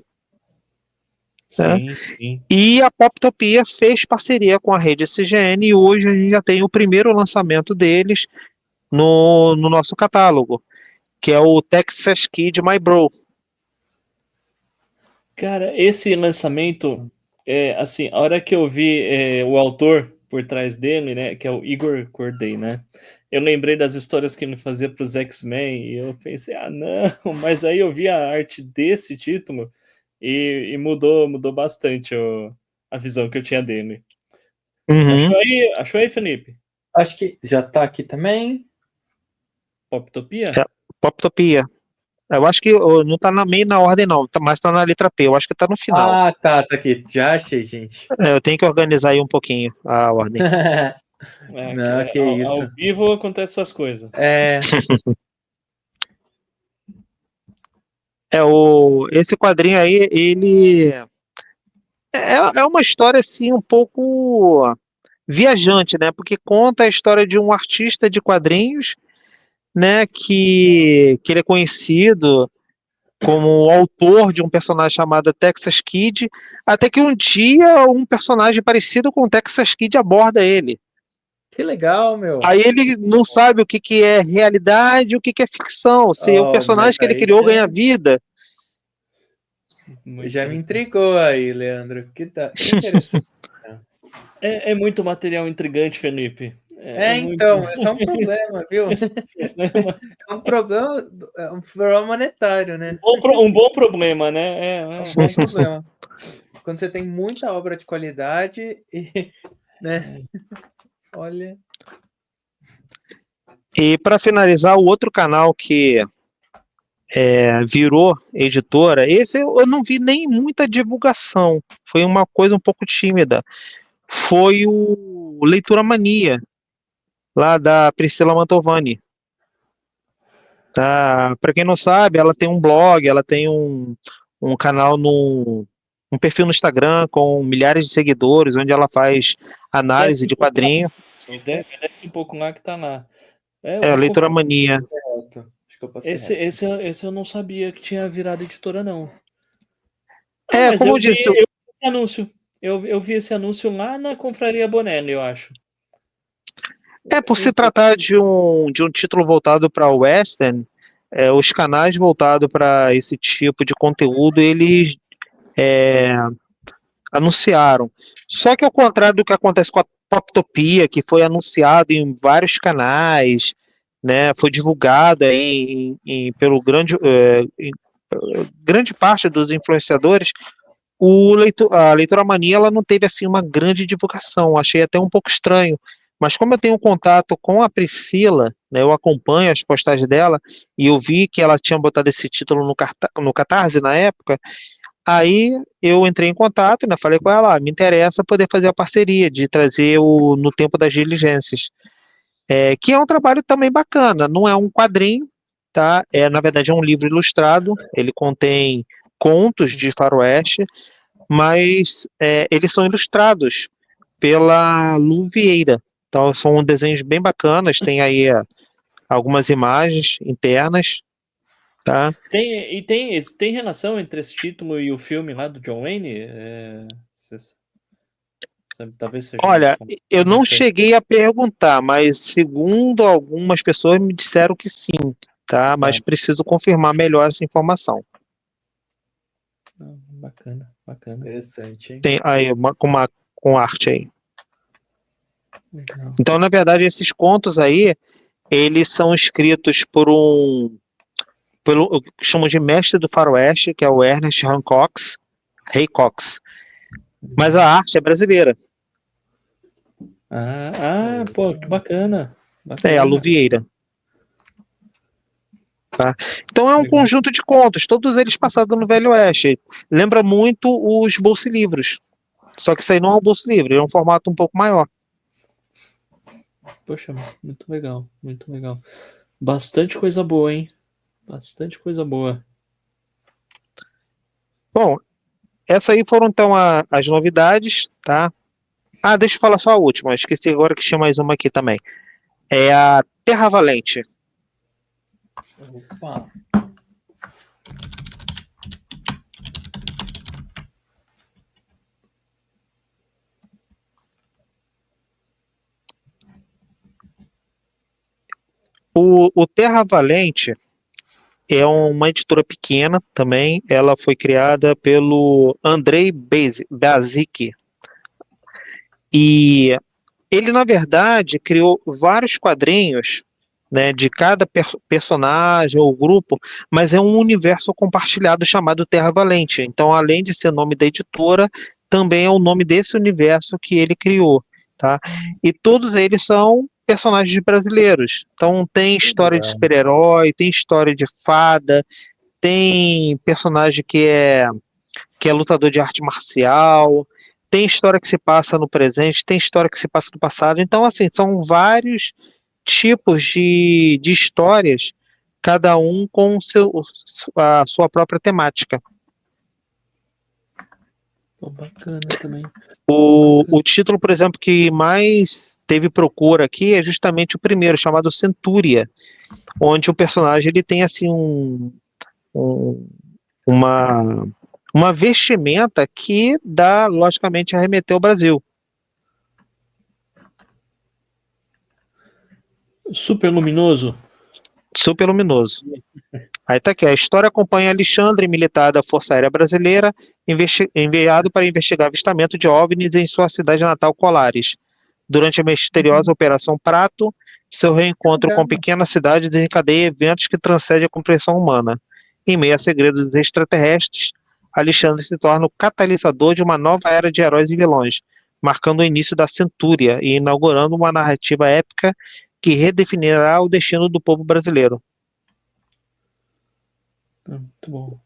Sim, sim. E a Poptopia fez parceria com a rede CGN e hoje a gente já tem o primeiro lançamento deles no nosso catálogo, que é o Texas Kid My Bro. Cara, esse lançamento, assim, a hora que eu vi o autor por trás dele, né, que é o Igor Corday, né, eu lembrei das histórias que ele fazia para os X-Men e eu pensei, ah, não, mas aí eu vi a arte desse título e mudou bastante a visão que eu tinha dele. Uhum. Achou aí, Felipe? Acho que já tá aqui também. É, Poptopia? Poptopia. Eu acho que não tá meio na ordem, não, mas tá na letra P. Eu acho que tá no final. Ah, tá aqui. Já achei, gente. Eu tenho que organizar aí um pouquinho a ordem. Não, que Ao isso. vivo acontecem essas coisas. Esse quadrinho aí, ele é uma história assim um pouco viajante, né? Porque conta a história de um artista de quadrinhos, né? Que ele é conhecido como o autor de um personagem chamado Texas Kid, até que um dia um personagem parecido com o Texas Kid aborda ele. Que legal, meu. Aí ele não sabe o que é realidade e o que é ficção. Se o Oh, mas personagem que ele aí criou ganha vida. Muito já me interessante. intrigou aí, Leandro. Que interessante. É muito material intrigante, Felipe. Muito. Então, esse é um problema, viu? Esse problema. É um problema monetário, né? Um bom problema, né? É um bom problema. Quando você tem muita obra de qualidade e, né? Olha. E para finalizar, o outro canal que virou editora, esse eu não vi nem muita divulgação. Foi uma coisa um pouco tímida. Foi o Leitura Mania, lá da Priscila Mantovani. Tá? Para quem não sabe, ela tem um blog, ela tem um canal um perfil no Instagram com milhares de seguidores, onde ela faz análise de quadrinho. Me desce um pouco lá que tá lá. Eu É, vou Leitura conferir. Mania. Acho que eu passei reto. Esse eu não sabia que tinha virado editora, não. Mas Como eu disse, eu vi esse anúncio. Eu vi esse anúncio lá na Confraria Bonelli, eu acho. por se tratar de um título voltado para o western, os canais voltados para esse tipo de conteúdo, eles anunciaram. Só que ao contrário do que acontece com a Poptopia, que foi anunciado em vários canais, né, foi divulgado aí pelo grande parte dos influenciadores, a Leitura Mania ela não teve assim uma grande divulgação. Achei até um pouco estranho. Mas como eu tenho contato com a Priscila, né, eu acompanho as postagens dela e eu vi que ela tinha botado esse título no Catarse na época. Aí eu entrei em contato, né, falei com ela, me interessa poder fazer a parceria de trazer o No Tempo das Diligências, que é um trabalho também bacana. Não é um quadrinho, tá? Na verdade é um livro ilustrado. Ele contém contos de faroeste, mas eles são ilustrados pela Lu Vieira. Então são desenhos bem bacanas, tem aí algumas imagens internas, tá? Tem relação entre esse título e o filme lá do John Wayne? Talvez seja uma Olha, eu não sei. cheguei a perguntar, mas segundo algumas pessoas me disseram que sim, tá? Mas Tá. preciso confirmar melhor essa informação. Bacana. Interessante, hein? Tem aí com arte aí. Legal. Então, na verdade, esses contos aí, eles são escritos pelo que chamam de mestre do faroeste, que é o Ernest Ray Cox. Mas a arte é brasileira, Pô, que bacana. a Lu Vieira. Tá? Então é um Legal. conjunto de contos, todos eles passados no Velho Oeste. Lembra muito os bolsilivros. Só que isso aí não é um bolsilivro, é um formato um pouco maior. Poxa, muito legal, muito legal. Bastante coisa boa, hein? Bastante coisa boa. Bom, essas aí foram então as novidades, tá? Deixa eu falar só a última, esqueci agora que tinha mais uma aqui também. É a Terra Valente. Opa. O Terra Valente é uma editora pequena também. Ela foi criada pelo Andrei Bazik. E ele, na verdade, criou vários quadrinhos, né, de cada personagem ou grupo, mas é um universo compartilhado chamado Terra Valente. Então, além de ser nome da editora, também é o nome desse universo que ele criou, tá? E todos eles são personagens brasileiros. Então, tem história de Legal. super-herói, tem história de fada, tem personagem que é lutador de arte marcial, tem história que se passa no presente, tem história que se passa no passado. Então, assim, são vários tipos de histórias, cada um com a sua própria temática. Pô, bacana também. O título, por exemplo, que mais teve procura aqui é justamente o primeiro, chamado Centúria, onde o personagem ele tem assim um- uma, uma vestimenta que dá, logicamente, a remeter ao Brasil. Super luminoso. Super luminoso. Aí tá aqui, a história acompanha Alexandre, militar da Força Aérea Brasileira, enviado para investigar avistamento de OVNIs em sua cidade natal, Colares. Durante a misteriosa Operação Prato, seu reencontro com a Caramba. pequena cidade desencadeia eventos que transcendem a compreensão humana. Em meio a segredos extraterrestres, Alexandre se torna o catalisador de uma nova era de heróis e vilões, marcando o início da Centúria e inaugurando uma narrativa épica que redefinirá o destino do povo brasileiro. Muito bom.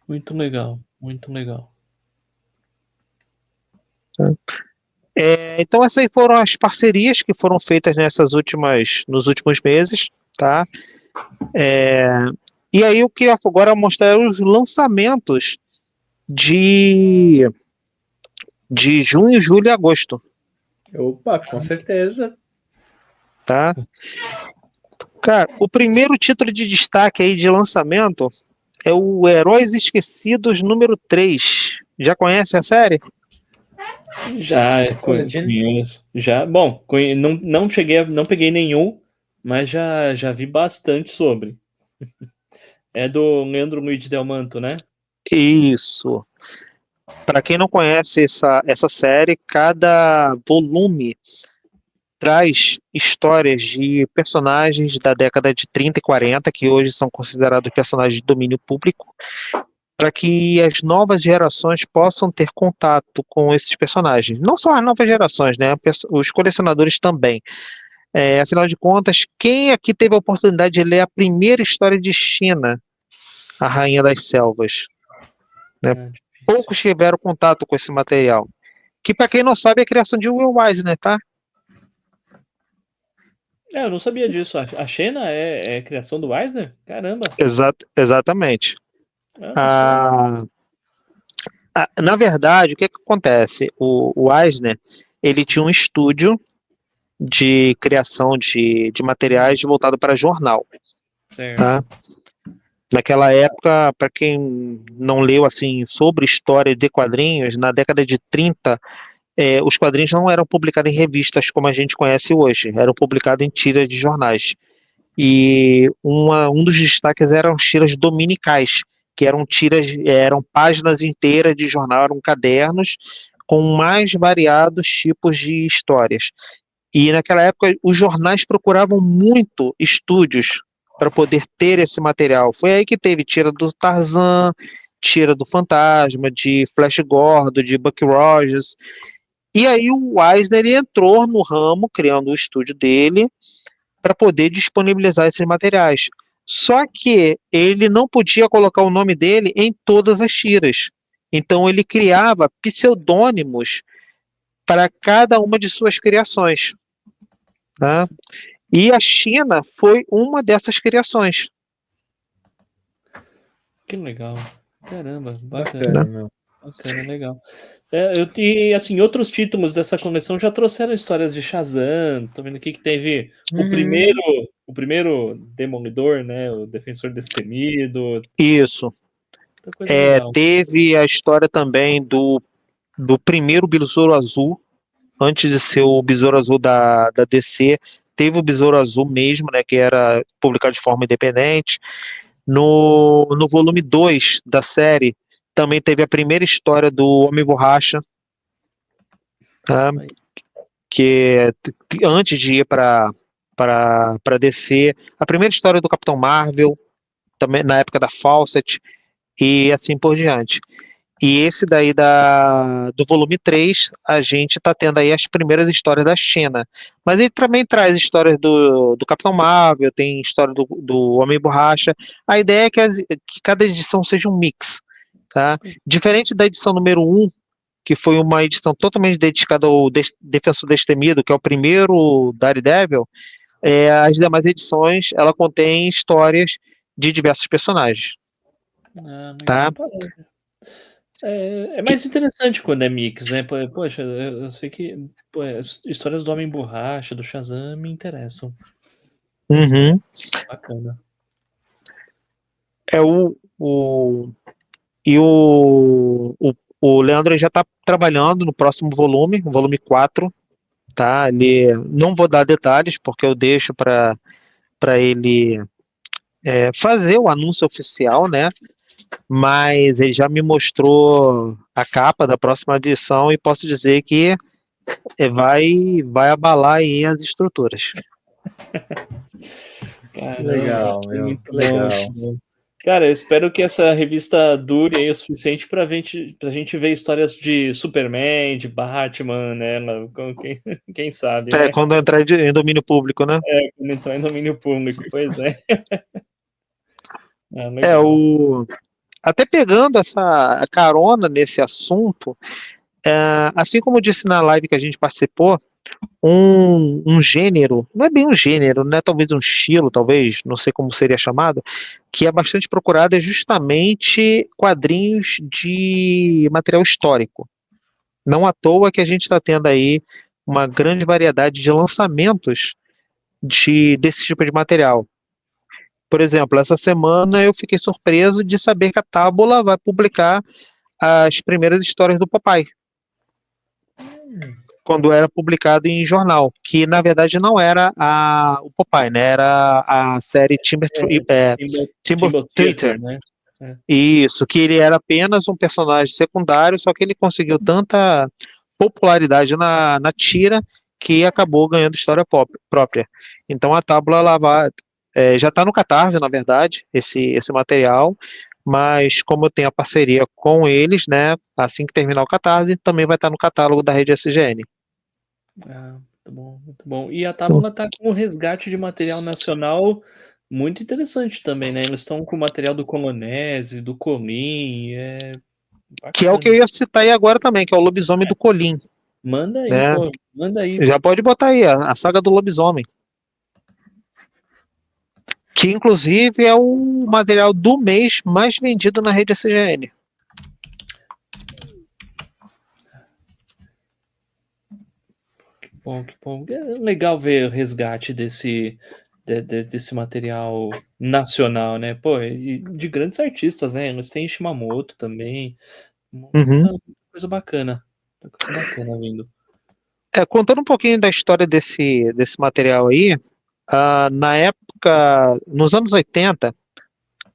Muito legal. Muito legal. Então essas aí foram as parcerias que foram feitas nos últimos meses, tá? E aí eu queria agora mostrar os lançamentos de, de junho, julho e agosto, Opa, com certeza. tá? Cara, o primeiro título de destaque aí de lançamento é o Heróis Esquecidos número 3. Já conhece a série? Já Imagina. conheço. Já, bom, não cheguei, não peguei nenhum, mas já vi bastante sobre. É do Leandro Luiz Del Manto, né? Isso. Para quem não conhece essa série, cada volume traz histórias de personagens da década de 30 e 40, que hoje são considerados personagens de domínio público, para que as novas gerações possam ter contato com esses personagens. Não só as novas gerações, né? Os colecionadores também. Afinal de contas, quem aqui teve a oportunidade de ler a primeira história de China, a Rainha das Selvas? Né? Difícil. Poucos tiveram contato com esse material. Que, para quem não sabe, é a criação de Will Eisner, tá? Eu não sabia disso. A Xena é criação do Eisner? Caramba. Exatamente. Olha só. Na verdade, o que acontece? O Eisner, ele tinha um estúdio de criação de materiais voltado para jornal, Certo. tá? Naquela época, para quem não leu assim sobre história de quadrinhos, na década de 30, os quadrinhos não eram publicados em revistas como a gente conhece hoje, eram publicados em tiras de jornais. E um dos destaques eram as tiras dominicais, que eram páginas inteiras de jornal, eram cadernos com mais variados tipos de histórias. E naquela época os jornais procuravam muito estúdios para poder ter esse material. Foi aí que teve tira do Tarzan, tira do Fantasma, de Flash Gordon, de Buck Rogers. E aí o Eisner entrou no ramo, criando o estúdio dele, para poder disponibilizar esses materiais. Só que ele não podia colocar o nome dele em todas as tiras. Então ele criava pseudônimos para cada uma de suas criações. Tá? E a China foi uma dessas criações. Que legal. Caramba, Bacana, bacana. meu. Bacana, legal. E assim, outros títulos dessa coleção já trouxeram histórias de Shazam. Tô vendo aqui que teve Uhum. o primeiro Demolidor, né? O Defensor Destemido. Isso. Muita coisa legal. Teve a história também do primeiro Besouro Azul, antes de ser o Besouro Azul da DC. teve o Besouro Azul mesmo, né, que era publicado de forma independente. No volume 2 da série, também teve a primeira história do Homem-Borracha, tá? Que antes de ir para DC, a primeira história do Capitão Marvel, também na época da Fawcett, e assim por diante. E esse daí do volume 3, a gente tá tendo aí as primeiras histórias da China. Mas ele também traz histórias do Capitão Marvel, tem história do Homem-Borracha. A ideia é que cada edição seja um mix, tá? Diferente da edição número 1, que foi uma edição totalmente dedicada ao Defensor Destemido, que é o primeiro Daredevil, as demais edições, ela contém histórias de diversos personagens. Tá? É mais interessante quando é mix, né? Poxa, eu sei que as histórias do Homem-Borracha, do Shazam me interessam. Uhum. Bacana. O Leandro já está trabalhando no próximo volume, o volume 4, tá? Não vou dar detalhes, porque eu deixo para ele fazer o anúncio oficial, né? Mas ele já me mostrou a capa da próxima edição e posso dizer que vai abalar aí as estruturas. Caramba, Legal, meu. muito Legal. bom. Cara, eu espero que essa revista dure aí o suficiente pra gente ver histórias de Superman, de Batman, né? Quem sabe, né? Quando entrar em domínio público, né? Quando entrar em domínio público, pois é. Legal. Até pegando essa carona nesse assunto, assim como eu disse na live que a gente participou, um gênero, não é bem um gênero, né? Talvez um estilo, talvez, não sei como seria chamado, que é bastante procurado é justamente quadrinhos de material histórico. Não à toa que a gente está tendo aí uma grande variedade de lançamentos desse tipo de material. Por exemplo, essa semana eu fiquei surpreso de saber que a Tábula vai publicar as primeiras histórias do Popeye. Quando era publicado em jornal, que na verdade não era o Popeye, né? Era a série Timber Theater, né? Isso, que ele era apenas um personagem secundário, só que ele conseguiu tanta popularidade na tira que acabou ganhando história própria. Então a Tábula já está no Catarse, na verdade, esse material, mas como eu tenho a parceria com eles, né, assim que terminar o Catarse, também vai estar no catálogo da rede SGN. Muito bom, muito bom. E a Tábula está com um resgate de material nacional muito interessante também, né? Eles estão com o material do Colonese, do Colim, que é o que eu ia citar aí agora também, que é o Lobisomem do Colim. Manda aí, né? pô, manda aí. Já pode botar aí, a saga do Lobisomem. Que inclusive é o material do mês mais vendido na rede SGN. Que bom. É legal ver o resgate desse material nacional, né? Pô, e de grandes artistas, né? Eles têm Shimamoto também. Muita coisa bacana. Muita coisa bacana vindo. Contando um pouquinho da história desse material aí, na época, nos anos 80,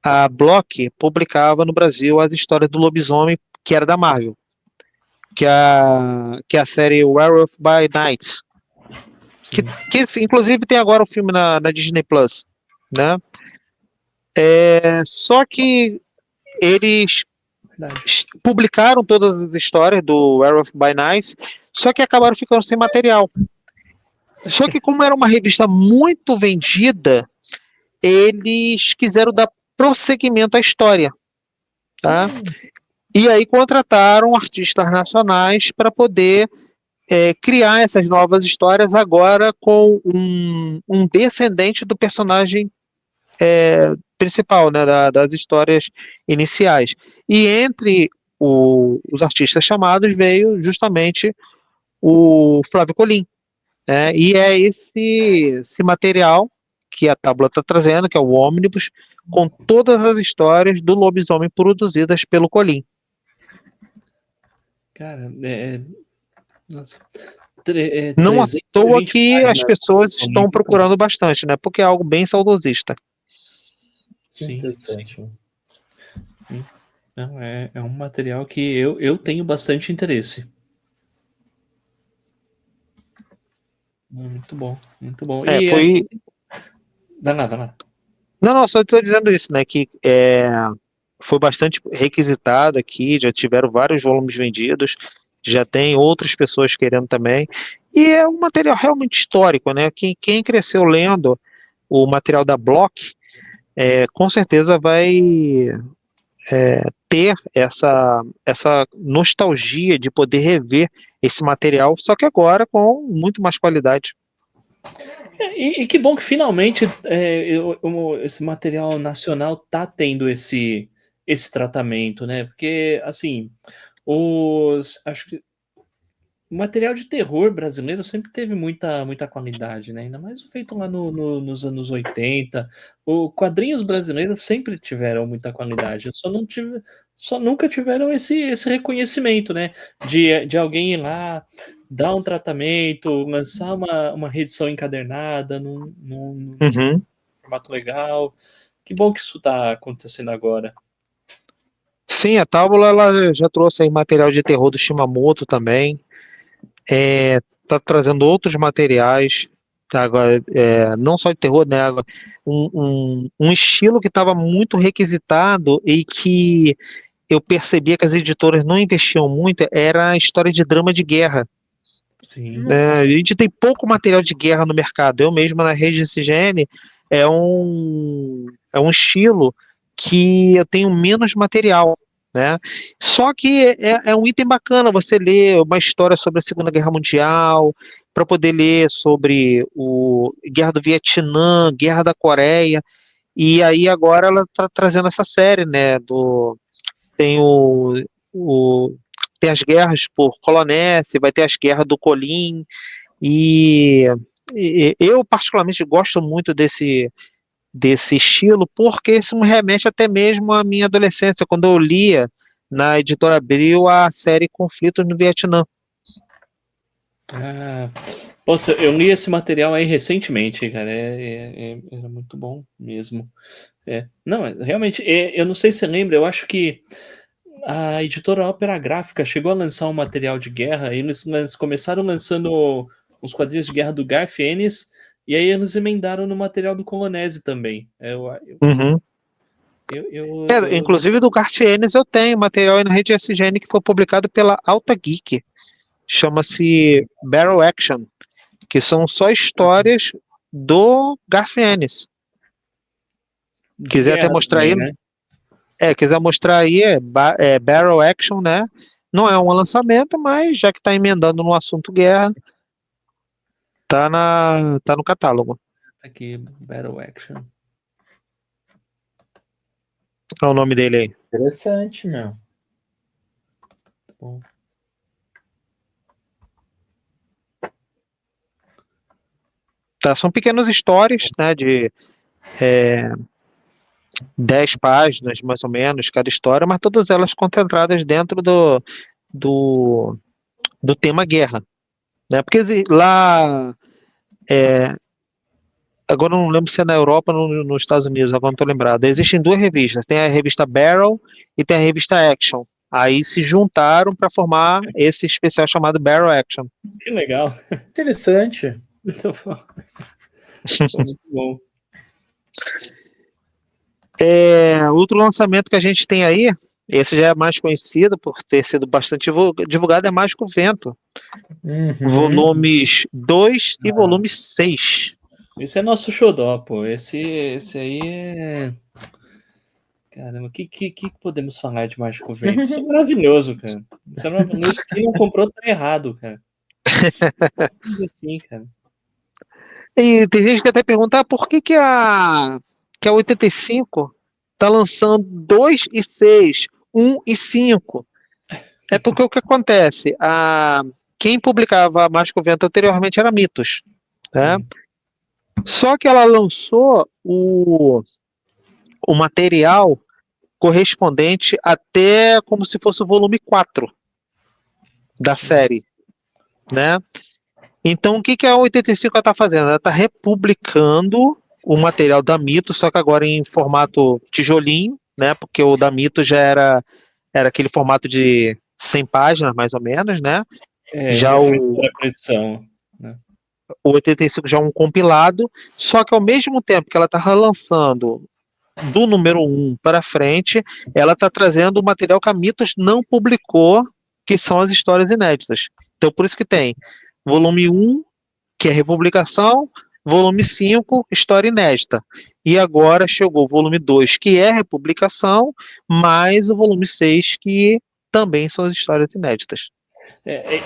a Block publicava no Brasil as histórias do lobisomem, que era da Marvel, que é a série Werewolf by Night, que inclusive tem agora o filme na Disney Plus, né? Só que eles publicaram todas as histórias do Werewolf by Night, só que acabaram ficando sem material. Só que como era uma revista muito vendida, eles quiseram dar prosseguimento à história, tá? E aí contrataram artistas nacionais para poder criar essas novas histórias agora com um descendente do personagem principal, né, das histórias iniciais. E entre os artistas chamados veio justamente o Flávio Colim. E é esse material que a Tábula está trazendo, que é o Ônibus, com todas as histórias do lobisomem produzidas pelo Colim. Cara, nossa, Não à toa 320 que as páginas. pessoas estão procurando bastante, né? Porque é algo bem saudosista. Sim, Interessante. sim. Não, é um material que eu tenho bastante interesse. Muito bom, muito bom. E Foi. vai lá, vai lá. Não, só estou dizendo isso, né? Que foi bastante requisitado aqui, já tiveram vários volumes vendidos, já tem outras pessoas querendo também. E é um material realmente histórico, né? Quem cresceu lendo o material da Block, com certeza vai ter essa nostalgia de poder rever esse material, só que agora com muito mais qualidade. E que bom que finalmente esse material nacional tá tendo esse tratamento, né? Porque, assim, acho que o material de terror brasileiro sempre teve muita qualidade, né? Ainda mais o feito lá nos anos 80. Os quadrinhos brasileiros sempre tiveram muita qualidade. Só nunca tiveram esse reconhecimento, né? De alguém ir lá, dar um tratamento, lançar uma reedição encadernada num Uhum. formato legal. Que bom que isso está acontecendo agora. Sim, a Tábula ela já trouxe aí material de terror do Shimamoto também. Tá trazendo outros materiais, tá, agora, não só de terror, né? Agora, um estilo que estava muito requisitado e que eu percebia que as editoras não investiam muito era a história de drama de guerra. Sim. A gente tem pouco material de guerra no mercado. Eu mesmo na rede CGN é um estilo que eu tenho menos material, né? Só que é um item bacana você ler uma história sobre a Segunda Guerra Mundial, para poder ler sobre o Guerra do Vietnã, Guerra da Coreia, e aí agora ela está trazendo essa série, né? Tem o tem as guerras por Colonese, vai ter as guerras do Colim, e, eu particularmente gosto muito desse estilo, porque isso me remete até mesmo à minha adolescência, quando eu lia na Editora Abril a série Conflitos no Vietnã. Ah, nossa, eu li esse material aí recentemente, cara. Era muito bom mesmo. Não, realmente, eu não sei se você lembra, eu acho que a editora Ópera Gráfica chegou a lançar um material de guerra, e eles começaram lançando os quadrinhos de guerra do Garth Ennis, e aí eles emendaram no material do Colonese também. Uhum. Inclusive do Garth Ennis eu tenho material aí na rede SGN que foi publicado pela Alta Geek. Chama-se Barrel Action, que são só histórias do Garth Ennis. De Quiser até guerra mostrar também, aí, né? quiser mostrar aí, Barrel Action, né? Não é um lançamento, mas já que está emendando no assunto guerra, tá no catálogo. Tá aqui, Battle Action. Qual é o nome dele aí? Interessante, meu. Tá bom. Tá, são pequenas histórias, né? De 10 páginas, mais ou menos, cada história, mas todas elas concentradas dentro do, do tema guerra. Né? Porque lá. Agora eu não lembro se é na Europa ou nos Estados Unidos, agora não estou lembrado. Existem duas revistas, tem a revista Barrel e tem a revista Action. Aí se juntaram para formar esse especial chamado Barrel Action. Que legal. Interessante. Muito bom. Muito bom. Outro lançamento que a gente tem aí, esse já é mais conhecido por ter sido bastante divulgado, é Mágico Vento. Uhum. Volumes 2 e volume 6. Esse é nosso xodó, pô. Esse aí é. Caramba, o que podemos falar de Mágico Vento? Isso é maravilhoso, cara. Isso é maravilhoso. Quem não comprou tá errado, cara. Mas assim, cara. E tem gente que até pergunta por que a 85 tá lançando 2 e 6, 1 e 5. É porque o que acontece? Quem publicava Mágico Vento anteriormente era Mitos. Né? Sim. Só que ela lançou o material correspondente até como se fosse o volume 4 da série. Né? Então, o que que a 85 está fazendo? Ela está republicando o material da Mito, só que agora em formato tijolinho, né? Porque o da Mito já era aquele formato de 100 páginas, mais ou menos, né? Já Mais para a edição, né? o 85 já é um compilado, só que ao mesmo tempo que ela está relançando do número 1 para frente, ela está trazendo o material que a Mitos não publicou, que são as histórias inéditas. Então, por isso que tem volume 1, que é republicação, volume 5, história inédita. E agora chegou o volume 2, que é republicação, mais o volume 6, que também são as histórias inéditas.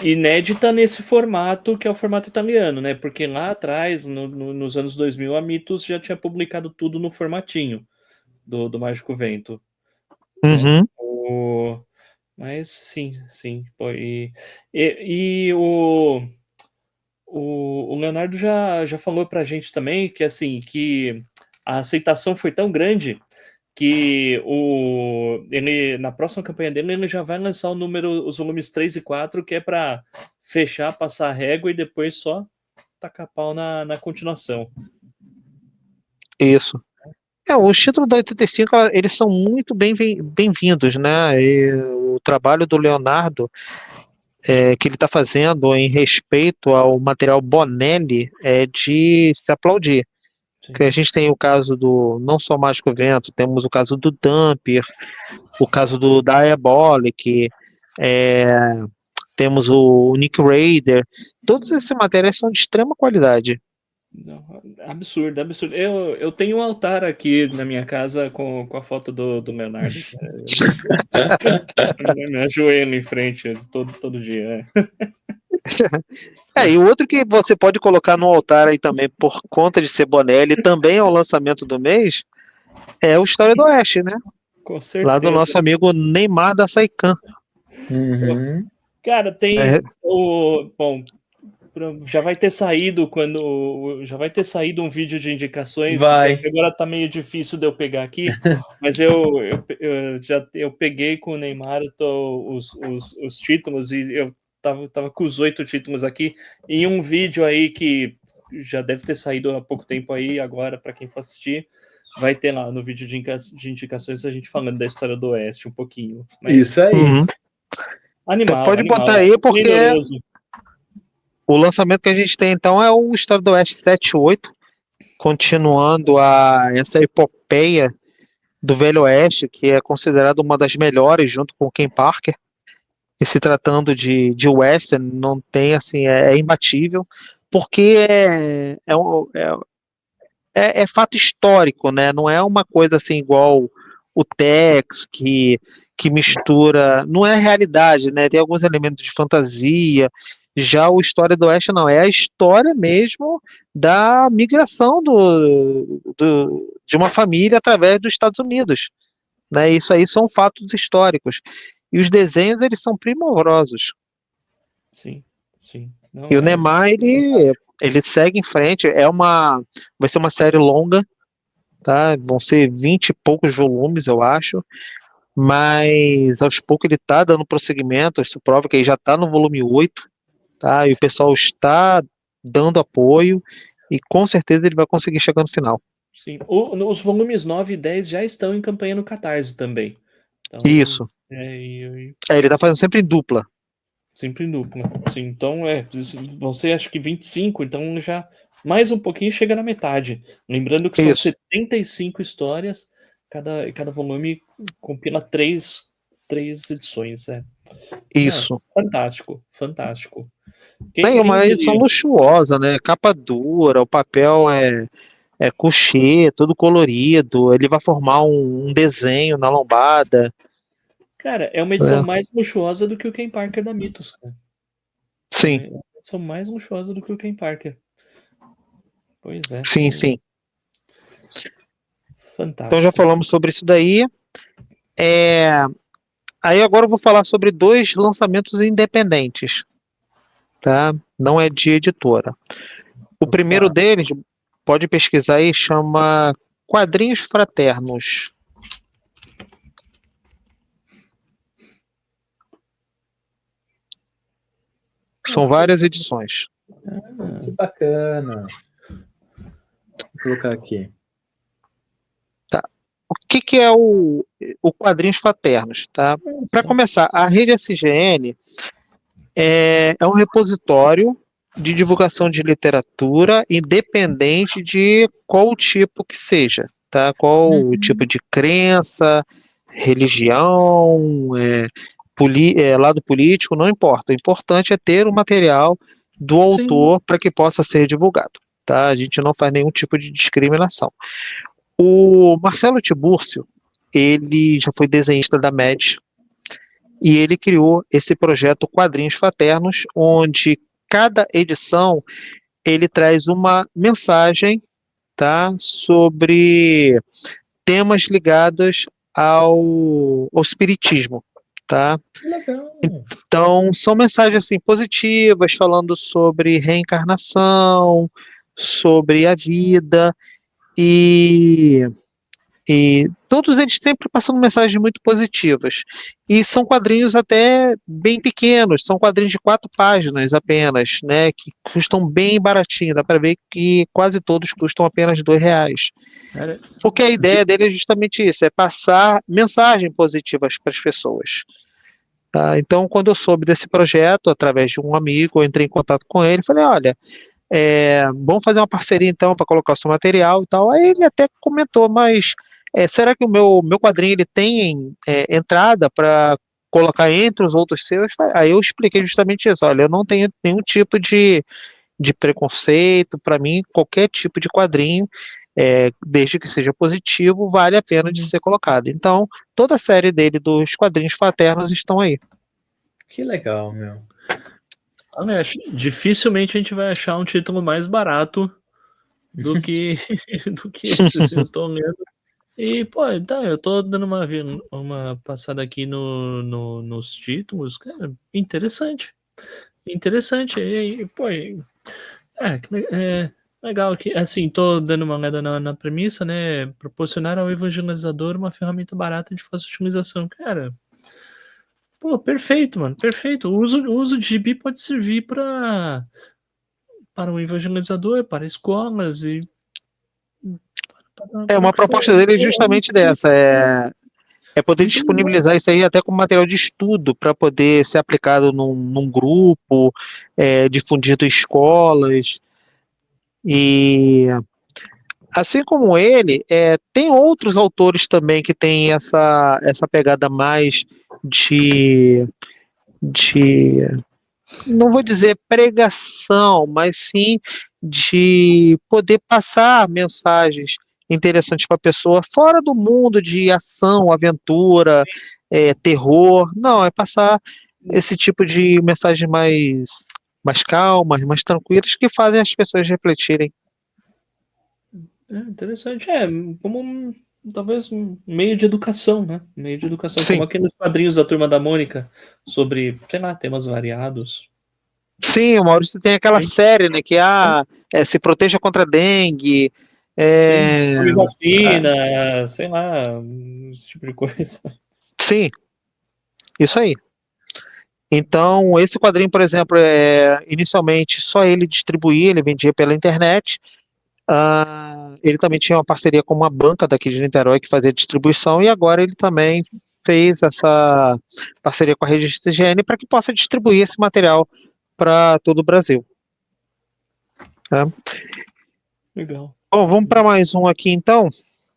Inédita nesse formato, que é o formato italiano, né? Porque lá atrás, nos anos 2000, a Mitos já tinha publicado tudo no formatinho do Mágico Vento, né? Uhum. Mas sim. Pô, e o Leonardo já falou pra gente também que, assim, que a aceitação foi tão grande que ele, na próxima campanha dele, ele já vai lançar os volumes 3 e 4, que é para fechar, passar a régua e depois só tacar pau na continuação. Isso. Os títulos da 85, eles são muito bem-vindos, né? E o trabalho do Leonardo, que ele está fazendo em respeito ao material Bonelli, é de se aplaudir. Que a Sim. gente tem o caso do não só Mágico Vento, temos o caso do Dampier, o caso do Diabolic, é, temos o Nick Raider. Todas essas matérias são de extrema qualidade. Não, absurdo. Eu tenho um altar aqui na minha casa com a foto do Leonardo. Eu me ajoelho em frente todo dia. E o outro que você pode colocar no altar aí também, por conta de ser Bonelli, também é o lançamento do mês, é o História do Oeste, né? Com Lá do certeza. nosso amigo Neymar da Saikan. Uhum. Cara, É, tem bom, já vai ter saído um vídeo de indicações, Vai. que agora tá meio difícil de eu pegar aqui, mas eu peguei com o Neymar os títulos e eu tava com os 8 títulos aqui em um vídeo aí que já deve ter saído há pouco tempo aí, agora para quem for assistir, vai ter lá no vídeo de indicações a gente falando da história do Oeste um pouquinho. Mas Isso aí. uhum. animal, Pode botar aí, porque generoso. o lançamento que a gente tem então é o História do Oeste 7/8, continuando essa epopeia do Velho Oeste, que é considerada uma das melhores, junto com Ken Parker. E se tratando de western, não tem assim, é imbatível, porque é fato histórico, né? Não é uma coisa assim igual o Tex, que mistura, não é realidade, né? Tem alguns elementos de fantasia. Já o História do Oeste não, é a história mesmo da migração de uma família através dos Estados Unidos, né? Isso aí são fatos históricos. E os desenhos, eles são primorosos. Sim. E Não o Neymar, ele segue em frente. Vai ser uma série longa, tá? Vão ser 20 e poucos volumes, eu acho. Mas aos poucos ele tá dando prosseguimento. Isso prova que ele já tá no volume 8, tá? E o pessoal está dando apoio. E com certeza ele vai conseguir chegar no final. Sim. Os volumes 9 e 10 já estão em campanha no Catarse também. Então, Isso. Ele tá fazendo sempre em dupla. sempre em dupla. Sim, então, vão ser acho que 25, então já mais um pouquinho chega na metade. Lembrando que são Isso. 75 histórias, cada volume compila três edições. Não, Isso. fantástico. É Quem uma edição diria? luxuosa, né? Capa dura, o papel é couchê, todo colorido. Ele vai formar um desenho na lombada. Cara, é uma edição Né? mais luxuosa do que o Ken Parker da Mythos, cara. Sim, É uma edição mais luxuosa do que o Ken Parker. Pois é. sim. Então já Fantástico. falamos sobre isso daí. É, Aí agora eu vou falar sobre dois lançamentos independentes, tá? Não é de editora. O primeiro Opa. deles, pode pesquisar aí, chama Quadrinhos Fraternos. São várias edições. Que bacana. Vou colocar aqui. O que é o Quadrinhos Fraternos, tá? Para começar, a rede SGN é um repositório de divulgação de literatura, independente de qual tipo que seja, tá? Qual o tipo de crença, religião, lado político, não importa. O importante é ter o material do autor para que possa ser divulgado, tá? A gente não faz nenhum tipo de discriminação. O Marcelo Tiburcio, ele já foi desenhista da MED, e ele criou esse projeto Quadrinhos Fraternos, onde cada edição ele traz uma mensagem, tá, sobre temas ligados ao espiritismo, tá? Legal. Então são mensagens assim positivas, falando sobre reencarnação, sobre a vida e todos eles sempre passando mensagens muito positivas. E são quadrinhos até bem pequenos, são quadrinhos de 4 páginas apenas, né? Que custam bem baratinho. Dá para ver que quase todos custam apenas R$2. Porque a ideia dele é justamente isso, é passar mensagens positivas para as pessoas. Tá? Então, quando eu soube desse projeto, através de um amigo, eu entrei em contato com ele, falei, olha, vamos fazer uma parceria então para colocar o seu material e tal. Aí ele até comentou, mas será que o meu quadrinho ele tem entrada para colocar entre os outros seus? Aí eu expliquei justamente isso. Olha, eu não tenho nenhum tipo de preconceito. Para mim, qualquer tipo de quadrinho, desde que seja positivo, vale a pena de ser colocado. Então, toda a série dele dos quadrinhos fraternos estão aí. Que legal, meu. Dificilmente a gente vai achar um título mais barato do que do que esse, assim, eu tô lendo. E, pô, tá, eu tô dando uma passada aqui nos títulos, cara, interessante. Interessante. E pô, legal que, assim, tô dando uma olhada na premissa, né? Proporcionar ao evangelizador uma ferramenta barata de fácil utilização. Cara, pô, perfeito, mano, perfeito. O uso de gibi pode servir para o evangelizador, para escolas e Uma proposta dele é justamente dessa, poder disponibilizar isso aí até como material de estudo para poder ser aplicado num grupo, difundido em escolas. E assim como ele, tem outros autores também que têm essa pegada mais de não vou dizer pregação, mas sim de poder passar mensagens interessantes para a pessoa, fora do mundo de ação, aventura, terror. Não, é passar esse tipo de mensagem mais calmas, mais tranquilas, que fazem as pessoas refletirem. Interessante. Como talvez um meio de educação, né? Meio de educação, Sim. como aqueles quadrinhos da Turma da Mônica, sobre, sei lá, temas variados. Sim, o Maurício tem aquela série, né, que se proteja contra a dengue. Tome vacina, sei lá, esse tipo de coisa. Sim, isso aí. Então, esse quadrinho, por exemplo, inicialmente só ele distribuía, ele vendia pela internet. Ele também tinha uma parceria com uma banca daqui de Niterói que fazia distribuição, e agora ele também fez essa parceria com a rede CGN para que possa distribuir esse material para todo o Brasil. Legal. Bom, vamos para mais um aqui então.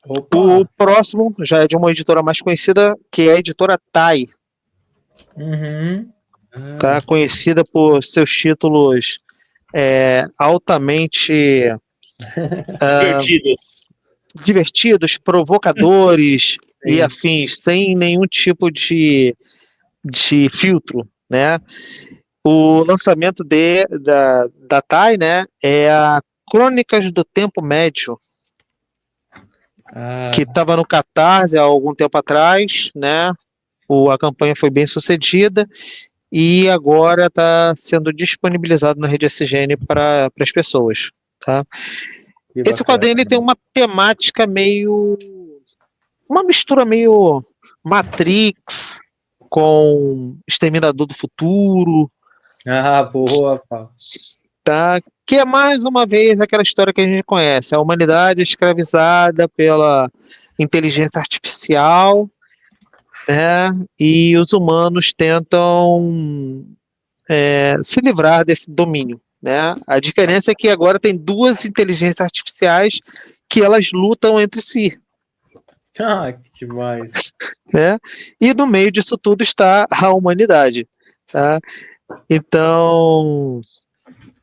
Opa. O próximo já é de uma editora mais conhecida, que é a editora TAI. Tá? Conhecida por seus títulos altamente divertidos, provocadores e afins, sem nenhum tipo de filtro, né? O lançamento da TAI, né, é a Crônicas do Tempo Médio, que estava no Catarse há algum tempo atrás, né? A campanha foi bem sucedida e agora está sendo disponibilizado na rede SGN para as pessoas, tá? Esse quadrinho ele tem uma temática uma mistura meio Matrix com Exterminador do Futuro. Boa, Paulo. tá? Que é mais uma vez aquela história que a gente conhece, a humanidade escravizada pela inteligência artificial, né? E os humanos tentam se livrar desse domínio, né? A diferença é que agora tem duas inteligências artificiais que elas lutam entre si, Ah, que demais. né? E no meio disso tudo está a humanidade, tá? Então,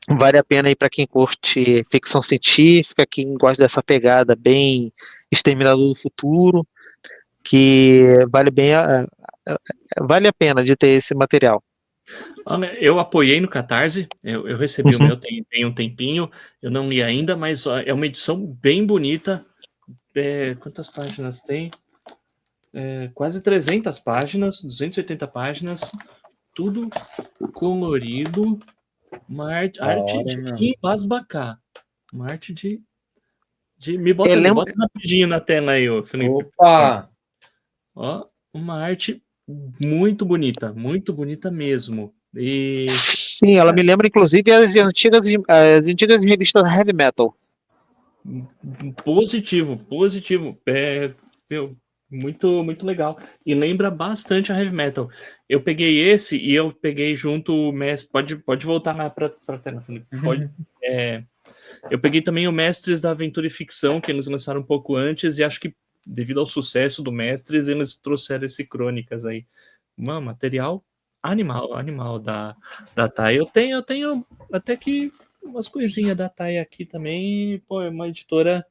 vale a pena aí para quem curte ficção científica, quem gosta dessa pegada bem Exterminador do Futuro, que vale a pena de ter esse material. Olha, eu apoiei no Catarse, eu recebi o Uhum. meu tem um tempinho, eu não li ainda, mas ó, é uma edição bem bonita. Quantas páginas tem? Quase 300 páginas, 280 páginas, tudo colorido, uma arte Da hora, de hein, meu? embasbacar, uma arte de me É, bota rapidinho na tela aí, ô Felipe. Opa! Ó, uma arte muito bonita mesmo. E sim, ela me lembra inclusive as antigas revistas Heavy Metal. positivo. Meu, muito legal. E lembra bastante a Heavy Metal. Eu peguei esse e eu peguei junto o Mestre. Pode voltar lá pra tela, Felipe. Eu peguei também o Mestres da Aventura e Ficção, que eles lançaram um pouco antes, e acho que devido ao sucesso do Mestres, eles trouxeram esse Crônicas aí. Material animal da TAI. Eu tenho até que umas coisinhas da TAI aqui também, e, pô, é uma editora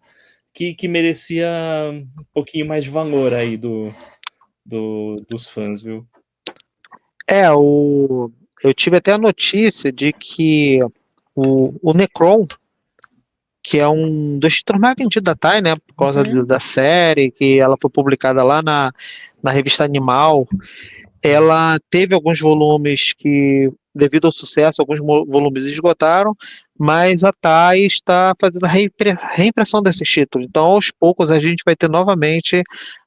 que merecia um pouquinho mais de valor aí dos fãs, viu? Eu tive até a notícia de que o Necron, que é um dos títulos mais vendidos da TAI, né, por causa da série, que ela foi publicada lá na revista Animal, ela teve alguns volumes que, devido ao sucesso, alguns volumes esgotaram, mas a TAI está fazendo a reimpressão desses títulos. Então, aos poucos, a gente vai ter novamente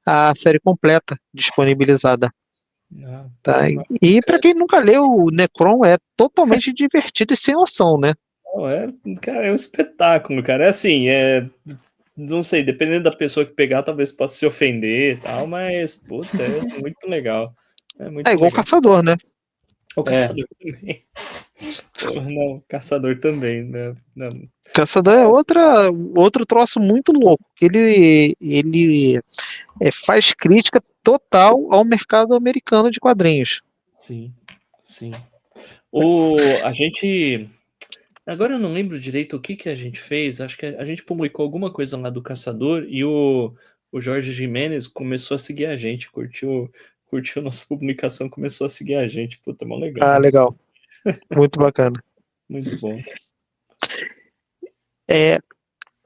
a série completa disponibilizada. Tá? E para quem nunca leu, o Necron é totalmente divertido e sem noção, né? Cara, é um espetáculo, cara. É assim, não sei, dependendo da pessoa que pegar, talvez possa se ofender e tal, mas, puta, é muito legal. É muito igual legal. Caçador, né? O Caçador também. Não, Caçador também, né? Não. Caçador é outro troço muito louco. Ele faz crítica total ao mercado americano de quadrinhos. Sim. A gente. Agora eu não lembro direito o que a gente fez. Acho que a gente publicou alguma coisa lá do Caçador e o Jorge Jimenez começou a seguir a gente, curtiu nossa publicação, começou a seguir a gente. Puta, mó legal. Ah, legal. Muito bacana. Muito bom.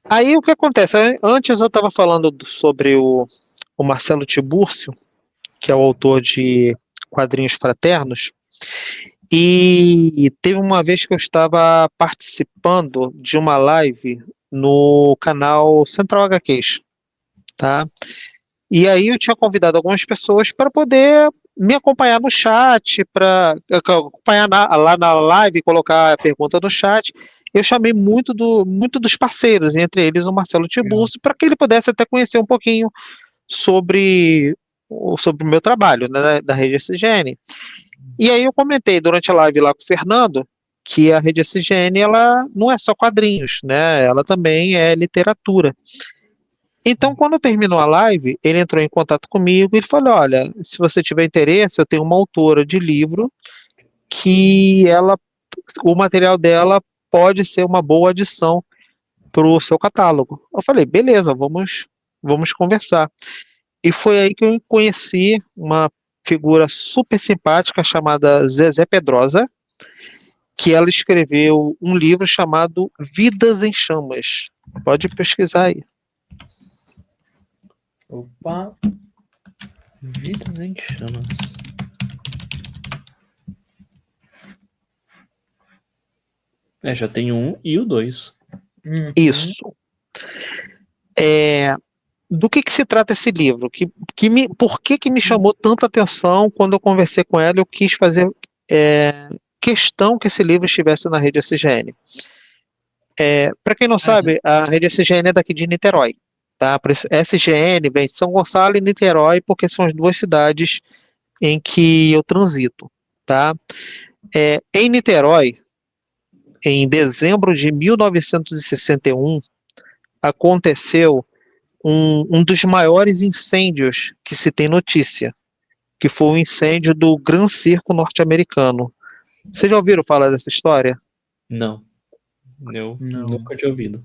Aí o que acontece? Antes eu estava falando sobre o Marcelo Tiburcio, que é o autor de Quadrinhos Fraternos, e teve uma vez que eu estava participando de uma live no canal Central HQs, tá? E aí eu tinha convidado algumas pessoas para poder me acompanhar no chat, para acompanhar lá na live, colocar a pergunta no chat. Eu chamei muito dos parceiros, entre eles o Marcelo Tiburcio, para que ele pudesse até conhecer um pouquinho sobre o meu trabalho, né, da Rede SGN. E aí eu comentei durante a live lá com o Fernando que a Rede SGN ela não é só quadrinhos, né? Ela também é literatura. Então, quando terminou a live, ele entrou em contato comigo e ele falou: olha, se você tiver interesse, eu tenho uma autora de livro que o material dela pode ser uma boa adição para o seu catálogo. Eu falei: beleza, vamos conversar. E foi aí que eu conheci uma figura super simpática chamada Zezé Pedrosa, que ela escreveu um livro chamado Vidas em Chamas. Pode pesquisar aí. Opa! Vidas em Chamas. Já tem o 1 e o 2. Isso. Do que se trata esse livro? Por que me chamou tanta atenção quando eu conversei com ela? Eu quis fazer questão que esse livro estivesse na rede SGN. Para quem não sabe, a rede SGN é daqui de Niterói. Tá? Por isso, SGN vem de São Gonçalo e Niterói, porque são as duas cidades em que eu transito. Tá? Em Niterói, em dezembro de 1961, aconteceu um dos maiores incêndios que se tem notícia, que foi o incêndio do Gran Circo norte-americano. Vocês já ouviram falar dessa história? Não. Eu nunca tinha ouvido.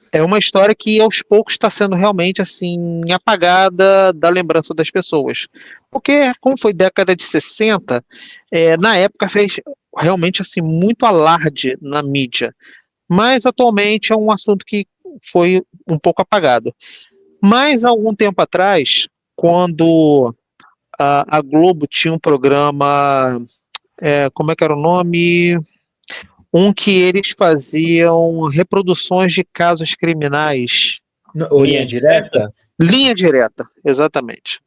É uma história que aos poucos está sendo realmente assim apagada da lembrança das pessoas. Porque, como foi década de 60, na época fez realmente assim muito alarde na mídia. Mas atualmente é um assunto que foi um pouco apagado. Mas algum tempo atrás, quando a Globo tinha um programa, como é que era o nome? Que eles faziam reproduções de casos criminais. Linha direta? Linha Direta, exatamente.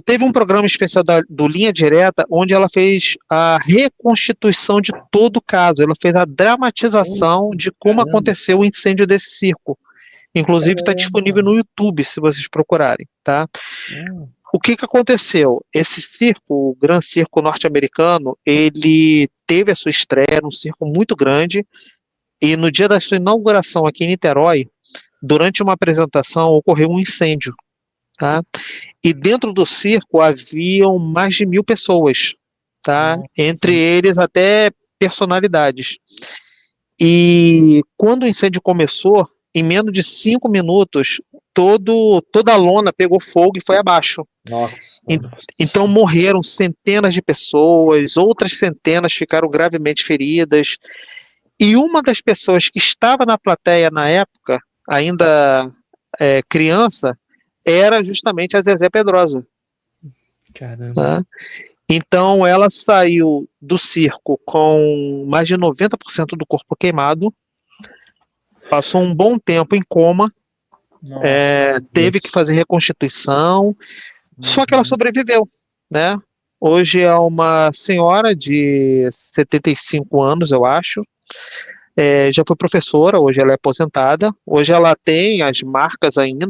Teve um programa especial do Linha Direta, onde ela fez a reconstituição de todo o caso. Ela fez a dramatização de como aconteceu o incêndio desse circo. Inclusive está disponível no YouTube, se vocês procurarem, tá? O que aconteceu? Esse circo, o Gran Circo norte-americano, ele teve a sua estreia num circo muito grande, e no dia da sua inauguração aqui em Niterói, durante uma apresentação, ocorreu um incêndio, tá? E dentro do circo haviam mais de 1.000 pessoas, tá? Entre eles até personalidades. E quando o incêndio começou, em menos de 5 minutos, toda a lona pegou fogo e foi abaixo. Nossa. Então morreram centenas de pessoas, outras centenas ficaram gravemente feridas. E uma das pessoas que estava na plateia na época, ainda criança, era justamente a Zezé Pedrosa. Caramba. Tá? Então ela saiu do circo com mais de 90% do corpo queimado, passou um bom tempo em coma, teve que fazer reconstituição, só que ela sobreviveu, né? Hoje é uma senhora de 75 anos, eu acho. Já foi professora, hoje ela é aposentada. Hoje ela tem as marcas ainda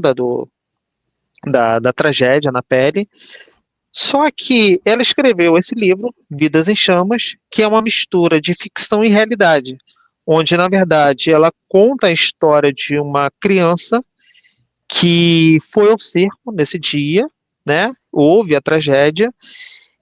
da tragédia na pele. Só que ela escreveu esse livro, Vidas em Chamas, que é uma mistura de ficção e realidade, onde, na verdade, ela conta a história de uma criança que foi ao circo nesse dia, né? Houve a tragédia,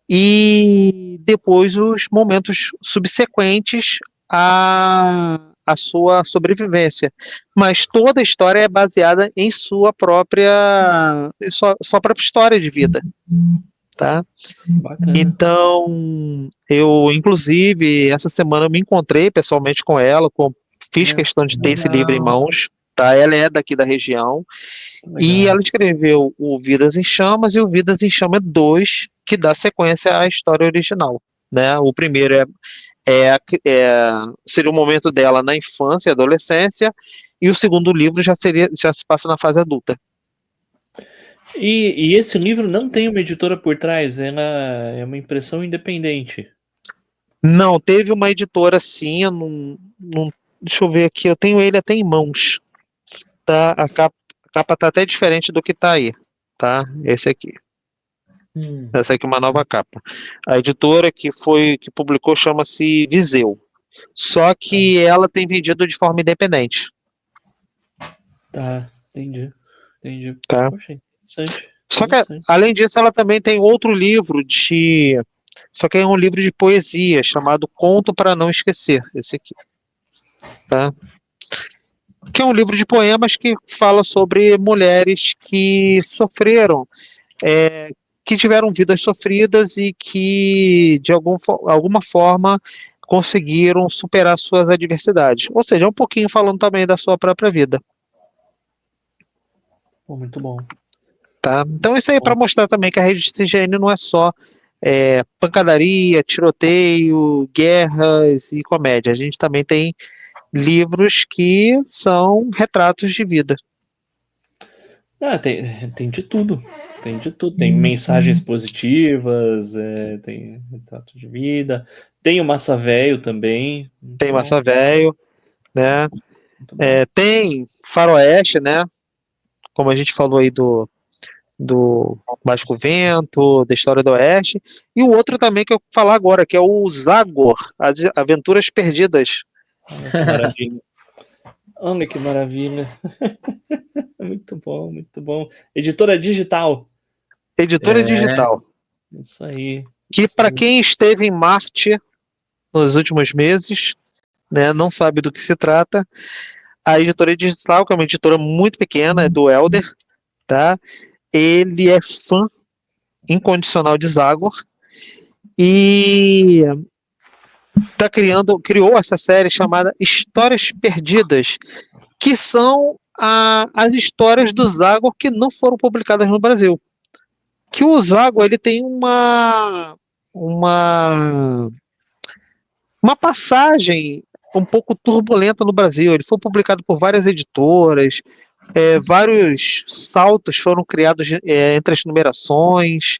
e depois os momentos subsequentes à sua sobrevivência. Mas toda a história é baseada em sua própria história de vida. Tá? Então, eu, inclusive, essa semana eu me encontrei pessoalmente com ela, fiz questão de ter esse livro em mãos, tá? Ela é daqui da região, e ela escreveu o Vidas em Chamas e o Vidas em Chamas 2, que dá sequência à história original, né? O primeiro seria o momento dela na infância e adolescência, e o segundo livro já se passa na fase adulta. E esse livro não tem uma editora por trás, ela é uma impressão independente. Não, teve uma editora sim, deixa eu ver aqui, eu tenho ele até em mãos. Tá? A capa tá até diferente do que tá aí, tá? Esse aqui. Essa aqui é uma nova capa. A editora que publicou chama-se Viseu. Só que ela tem vendido de forma independente. Tá, entendi. Tá? Poxa, interessante. Só que, além disso, ela também tem outro livro só que é um livro de poesia, chamado Conto para Não Esquecer, esse aqui. Tá? Que é um livro de poemas que fala sobre mulheres que sofreram, que tiveram vidas sofridas e que, de alguma forma, conseguiram superar suas adversidades. Ou seja, um pouquinho falando também da sua própria vida. Muito bom. Tá? Então isso aí é para mostrar também que a rede CGN não é só pancadaria, tiroteio, guerras e comédia. A gente também tem livros que são retratos de vida. Tem de tudo. Tem de tudo. Tem mensagens positivas, tem retrato de vida. Tem o Massa Velho também. Tem Então, Massa Velho, né? muito bom. Tem Faroeste, né? Como a gente falou aí do Vasco Vento, da História do Oeste, e o outro também que eu vou falar agora, que é o Zagor, As Aventuras Perdidas. Olha que maravilha. Olha que maravilha. Muito bom, muito bom. Editora digital. Editora digital. Isso aí. Que Isso para aí. quem esteve em Marte nos últimos meses, né, não sabe do que se trata. A editora digital, que é uma editora muito pequena, é do Elder, tá? Ele é fã incondicional de Zagor e criou essa série chamada Histórias Perdidas, que são as histórias do Zagor que não foram publicadas no Brasil. Que o Zagor ele tem uma passagem um pouco turbulenta no Brasil. Ele foi publicado por várias editoras, vários saltos foram criados entre as numerações.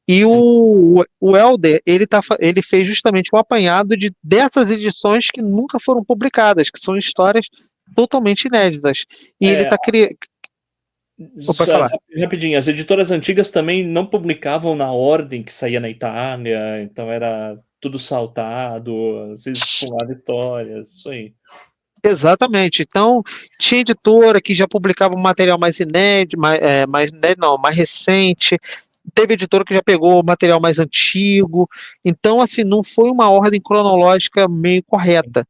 E o Helder, ele fez justamente um apanhado dessas edições que nunca foram publicadas, que são histórias totalmente inéditas. E ele está criando. Pode falar. Rapidinho, as editoras antigas também não publicavam na ordem que saía na Itália, então era tudo saltado, às vezes pulava histórias, isso aí. Exatamente. Então, tinha editora que já publicava um material mais inédito, mais recente. Teve editora que já pegou material mais antigo. Então, assim, não foi uma ordem cronológica meio correta.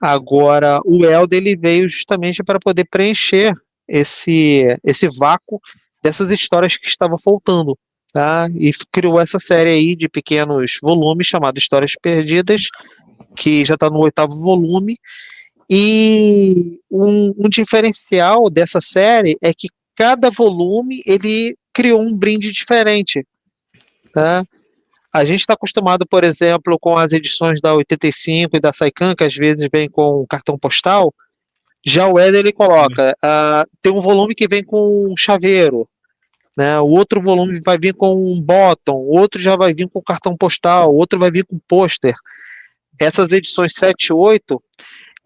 Agora, o Helder ele veio justamente para poder preencher esse vácuo dessas histórias que estavam faltando, tá? E criou essa série aí de pequenos volumes chamada Histórias Perdidas, que já está no 8º volume. E um diferencial dessa série é que cada volume ele criou um brinde diferente, tá? A gente está acostumado, por exemplo, com as edições da 85 e da Saikan, que às vezes vem com cartão postal. Já o Eder ele coloca, tem um volume que vem com um chaveiro, né? O outro volume vai vir com um bottom, o outro já vai vir com cartão postal, o outro vai vir com pôster. Essas edições 7 e 8,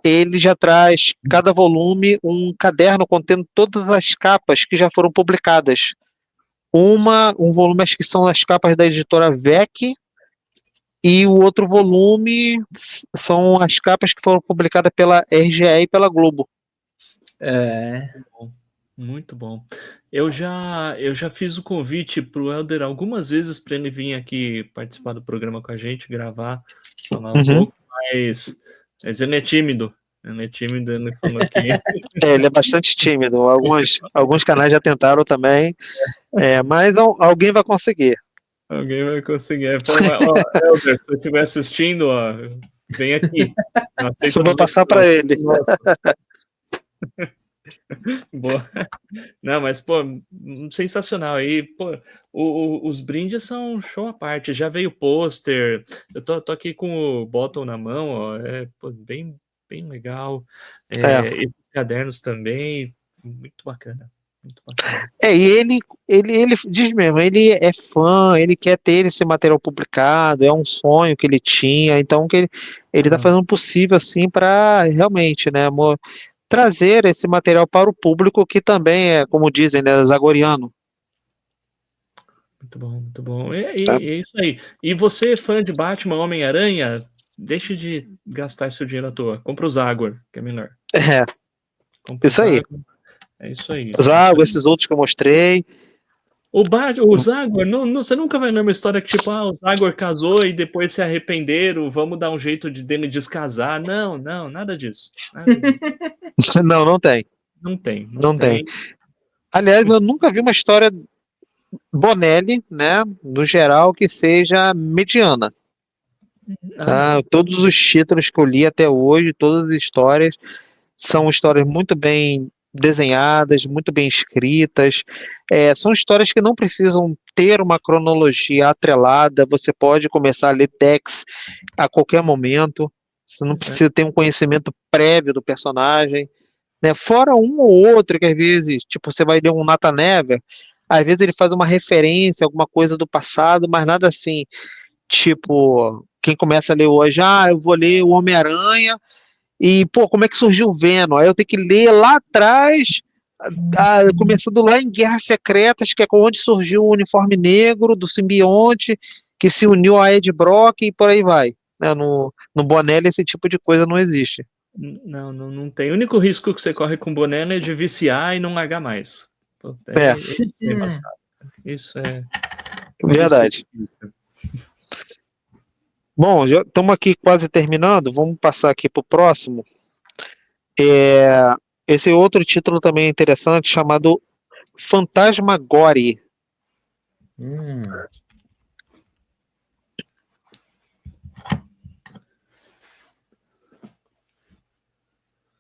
ele já traz, cada volume, um caderno contendo todas as capas que já foram publicadas. Um volume, acho que são as capas da editora VEC, e o outro volume são as capas que foram publicadas pela RGE e pela Globo. Muito bom. Eu já fiz o convite para o Helder algumas vezes para ele vir aqui participar do programa com a gente, gravar, falar um pouco, mas ele é tímido. Ele falou que... Ele é bastante tímido. Alguns canais já tentaram também, mas alguém vai conseguir. Alguém vai conseguir. Helder, se eu estiver assistindo, vem aqui. Eu vou passar para ele. Boa. Não, mas, pô, sensacional. E, pô, os brindes são show à parte. Já veio pôster. Eu tô aqui com o bottom na mão, ó. Pô, bem legal. Esses cadernos também, muito bacana. Muito bacana. E ele diz mesmo, ele é fã, ele quer ter esse material publicado, é um sonho que ele tinha, então que ele tá fazendo o possível assim para realmente, né, trazer esse material para o público que também é, como dizem, né, zagoriano. Muito bom, muito bom. É isso aí. E você, fã de Batman, Homem-Aranha, deixe de gastar seu dinheiro à toa. Compra o Zagor, que é melhor. Compra Isso aí. É isso aí. Zagor, esses outros que eu mostrei. O Zagor, você nunca vai ler uma história que tipo, o Zagor casou e depois se arrependeram, vamos dar um jeito dele descasar. Não, nada disso. Não tem. Não tem. Aliás, eu nunca vi uma história Bonelli, né, no geral, que seja mediana. Todos os títulos que eu li até hoje, todas as histórias, são histórias muito bem desenhadas, muito bem escritas. São histórias que não precisam ter uma cronologia atrelada, você pode começar a ler Tex a qualquer momento, você não precisa ter um conhecimento prévio do personagem. né? Fora um ou outro que às vezes, tipo, você vai ler um Nathan Never, às vezes ele faz uma referência, alguma coisa do passado, mas nada assim, tipo, quem começa a ler hoje, eu vou ler o Homem-Aranha e, pô, como é que surgiu o Venom? Aí eu tenho que ler lá atrás, começando lá em Guerras Secretas, que é onde surgiu o uniforme negro do simbionte, que se uniu a Ed Brock e por aí vai. Né? No Bonelli esse tipo de coisa não existe. Não tem. O único risco que você corre com o Bonelli é de viciar e não largar mais. Pô, isso é embaçado. Isso é verdade. Bom, já estamos aqui quase terminando, vamos passar aqui para o próximo. Esse outro título também é interessante, chamado Fantasmagorie.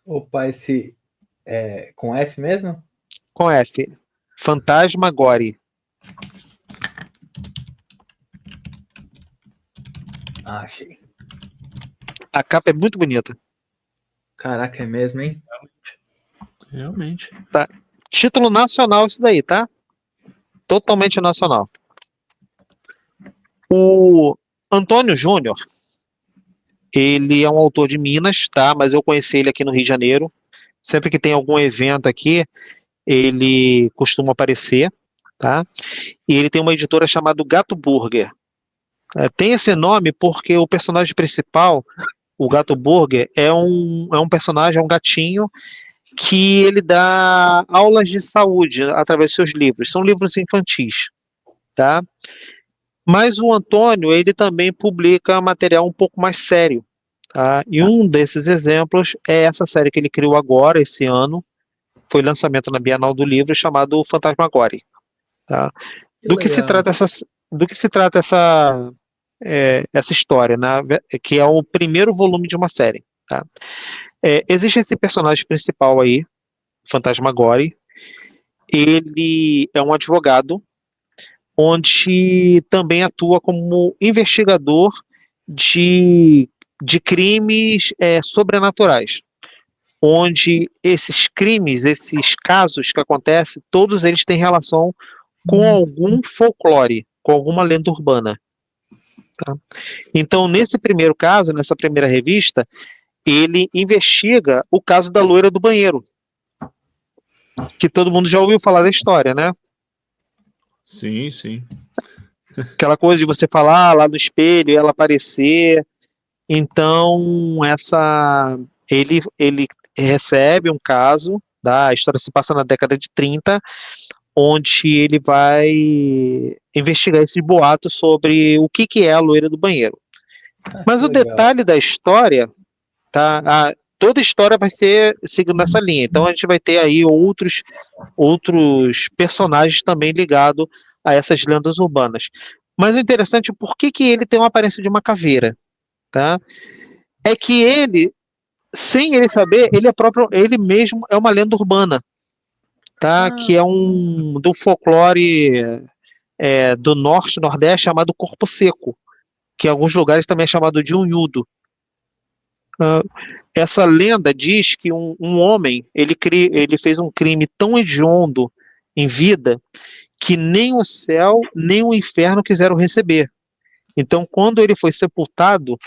Opa, esse é com F mesmo? Com F. Fantasmagorie. Achei. A capa é muito bonita. Caraca, é mesmo, hein? Realmente. Tá. Título nacional isso daí, tá? Totalmente nacional. O Antônio Júnior, ele é um autor de Minas, tá? Mas eu conheci ele aqui no Rio de Janeiro. Sempre que tem algum evento aqui, ele costuma aparecer, tá? E ele tem uma editora chamada Gato Burger. Tem esse nome porque o personagem principal, o Gato Burger, é um personagem, é um gatinho que ele dá aulas de saúde através de seus livros. São livros infantis, tá? Mas o Antônio, ele também publica material um pouco mais sério, tá? E um desses exemplos é essa série que ele criou agora, esse ano, foi lançamento na Bienal do Livro, chamado Fantasmagorie, tá? Do que se trata essa história, né? Que é o primeiro volume de uma série, tá? Existe esse personagem principal aí, Fantasmagorie. Ele é um advogado onde também atua como investigador de crimes sobrenaturais, onde esses crimes, esses casos que acontecem, todos eles têm relação com algum folclore, com alguma lenda urbana. Tá? Então, nesse primeiro caso, nessa primeira revista, ele investiga o caso da loira do banheiro, que todo mundo já ouviu falar da história, né? Sim, sim. Aquela coisa de você falar lá no espelho e ela aparecer. Então, ele recebe um caso, a história se passa na década de 30, onde ele vai investigar esse boato sobre o que é a loira do banheiro. Mas o detalhe da história, tá? Toda a história vai ser seguindo essa linha. Então a gente vai ter aí outros personagens também ligados a essas lendas urbanas. Mas o interessante é por que ele tem uma aparência de uma caveira, tá? É que ele, sem ele saber, ele mesmo é uma lenda urbana, tá? Que é do folclore do norte, nordeste, chamado Corpo Seco, que em alguns lugares também é chamado de Unhudo. Essa lenda diz que um homem ele fez um crime tão hediondo em vida que nem o céu nem o inferno quiseram receber. Então, quando ele foi sepultado,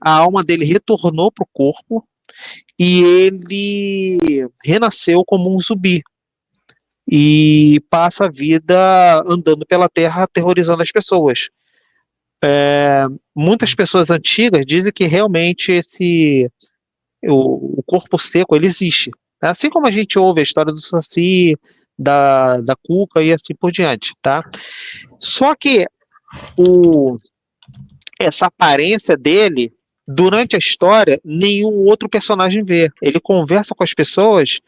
a alma dele retornou para o corpo e ele renasceu como um zumbi e passa a vida andando pela terra aterrorizando as pessoas. Muitas pessoas antigas dizem que realmente o corpo seco ele existe. Assim como a gente ouve a história do Saci, da Cuca e assim por diante, tá? Só que essa aparência dele, durante a história, nenhum outro personagem vê. Ele conversa com as pessoas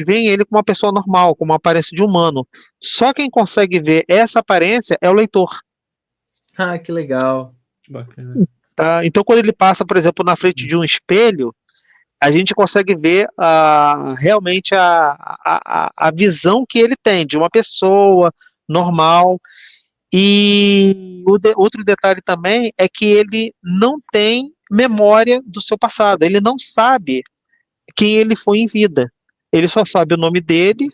veem ele como uma pessoa normal, como uma aparência de humano. Só quem consegue ver essa aparência é o leitor. Que legal. Bacana. Tá? Então, quando ele passa, por exemplo, na frente de um espelho, a gente consegue ver realmente a visão que ele tem de uma pessoa normal. E outro detalhe também é que ele não tem memória do seu passado, ele não sabe quem ele foi em vida. Ele só sabe o nome dele,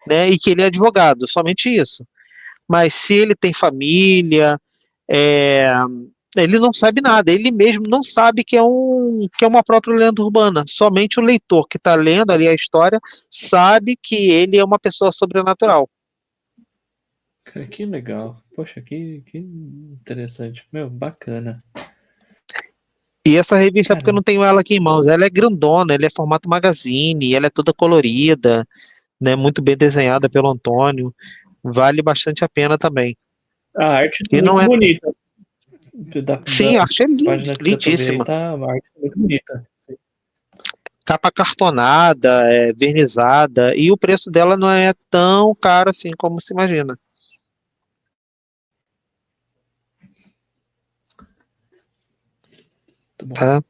né, e que ele é advogado, somente isso. Mas se ele tem família, é, ele não sabe nada. Ele mesmo não sabe que é uma própria lenda urbana. Somente o leitor que está lendo ali a história sabe que ele é uma pessoa sobrenatural. Cara, que legal. Poxa, que interessante. Meu, bacana. E essa revista, porque eu Caramba. não tenho ela aqui em mãos, ela é grandona, ela é formato magazine, ela é toda colorida, né, muito bem desenhada pelo Antônio. Vale bastante a pena também. A arte tá E não muito é. bonita. Da Sim, a arte é página que dá pra ver aí, lindíssima. tá, a arte tá muito bonita. Sim. Capa cartonada, vernizada, e o preço dela não é tão caro assim como se imagina. Muito bom. Tá?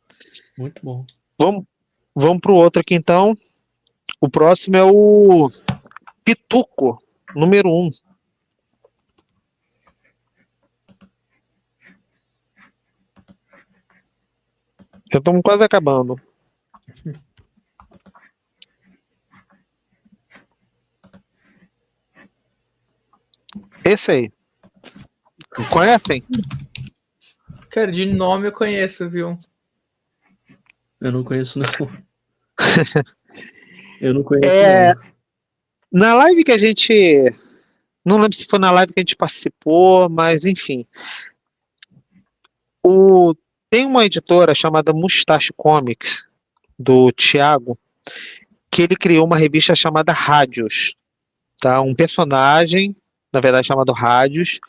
Muito bom. Vamos, vamos para o outro aqui então. O próximo é o Pituco, número 1. Já estamos quase acabando. Esse aí. Conhecem? Cara, de nome eu conheço, viu? Eu não conheço, não. Eu não conheço, É, não. na live que a gente. Não lembro se foi na live que a gente participou, mas enfim. O, tem uma editora chamada Mustache Comics, do Thiago, que ele criou uma revista chamada Rádios. Tá? Um personagem, na verdade chamado Rádios,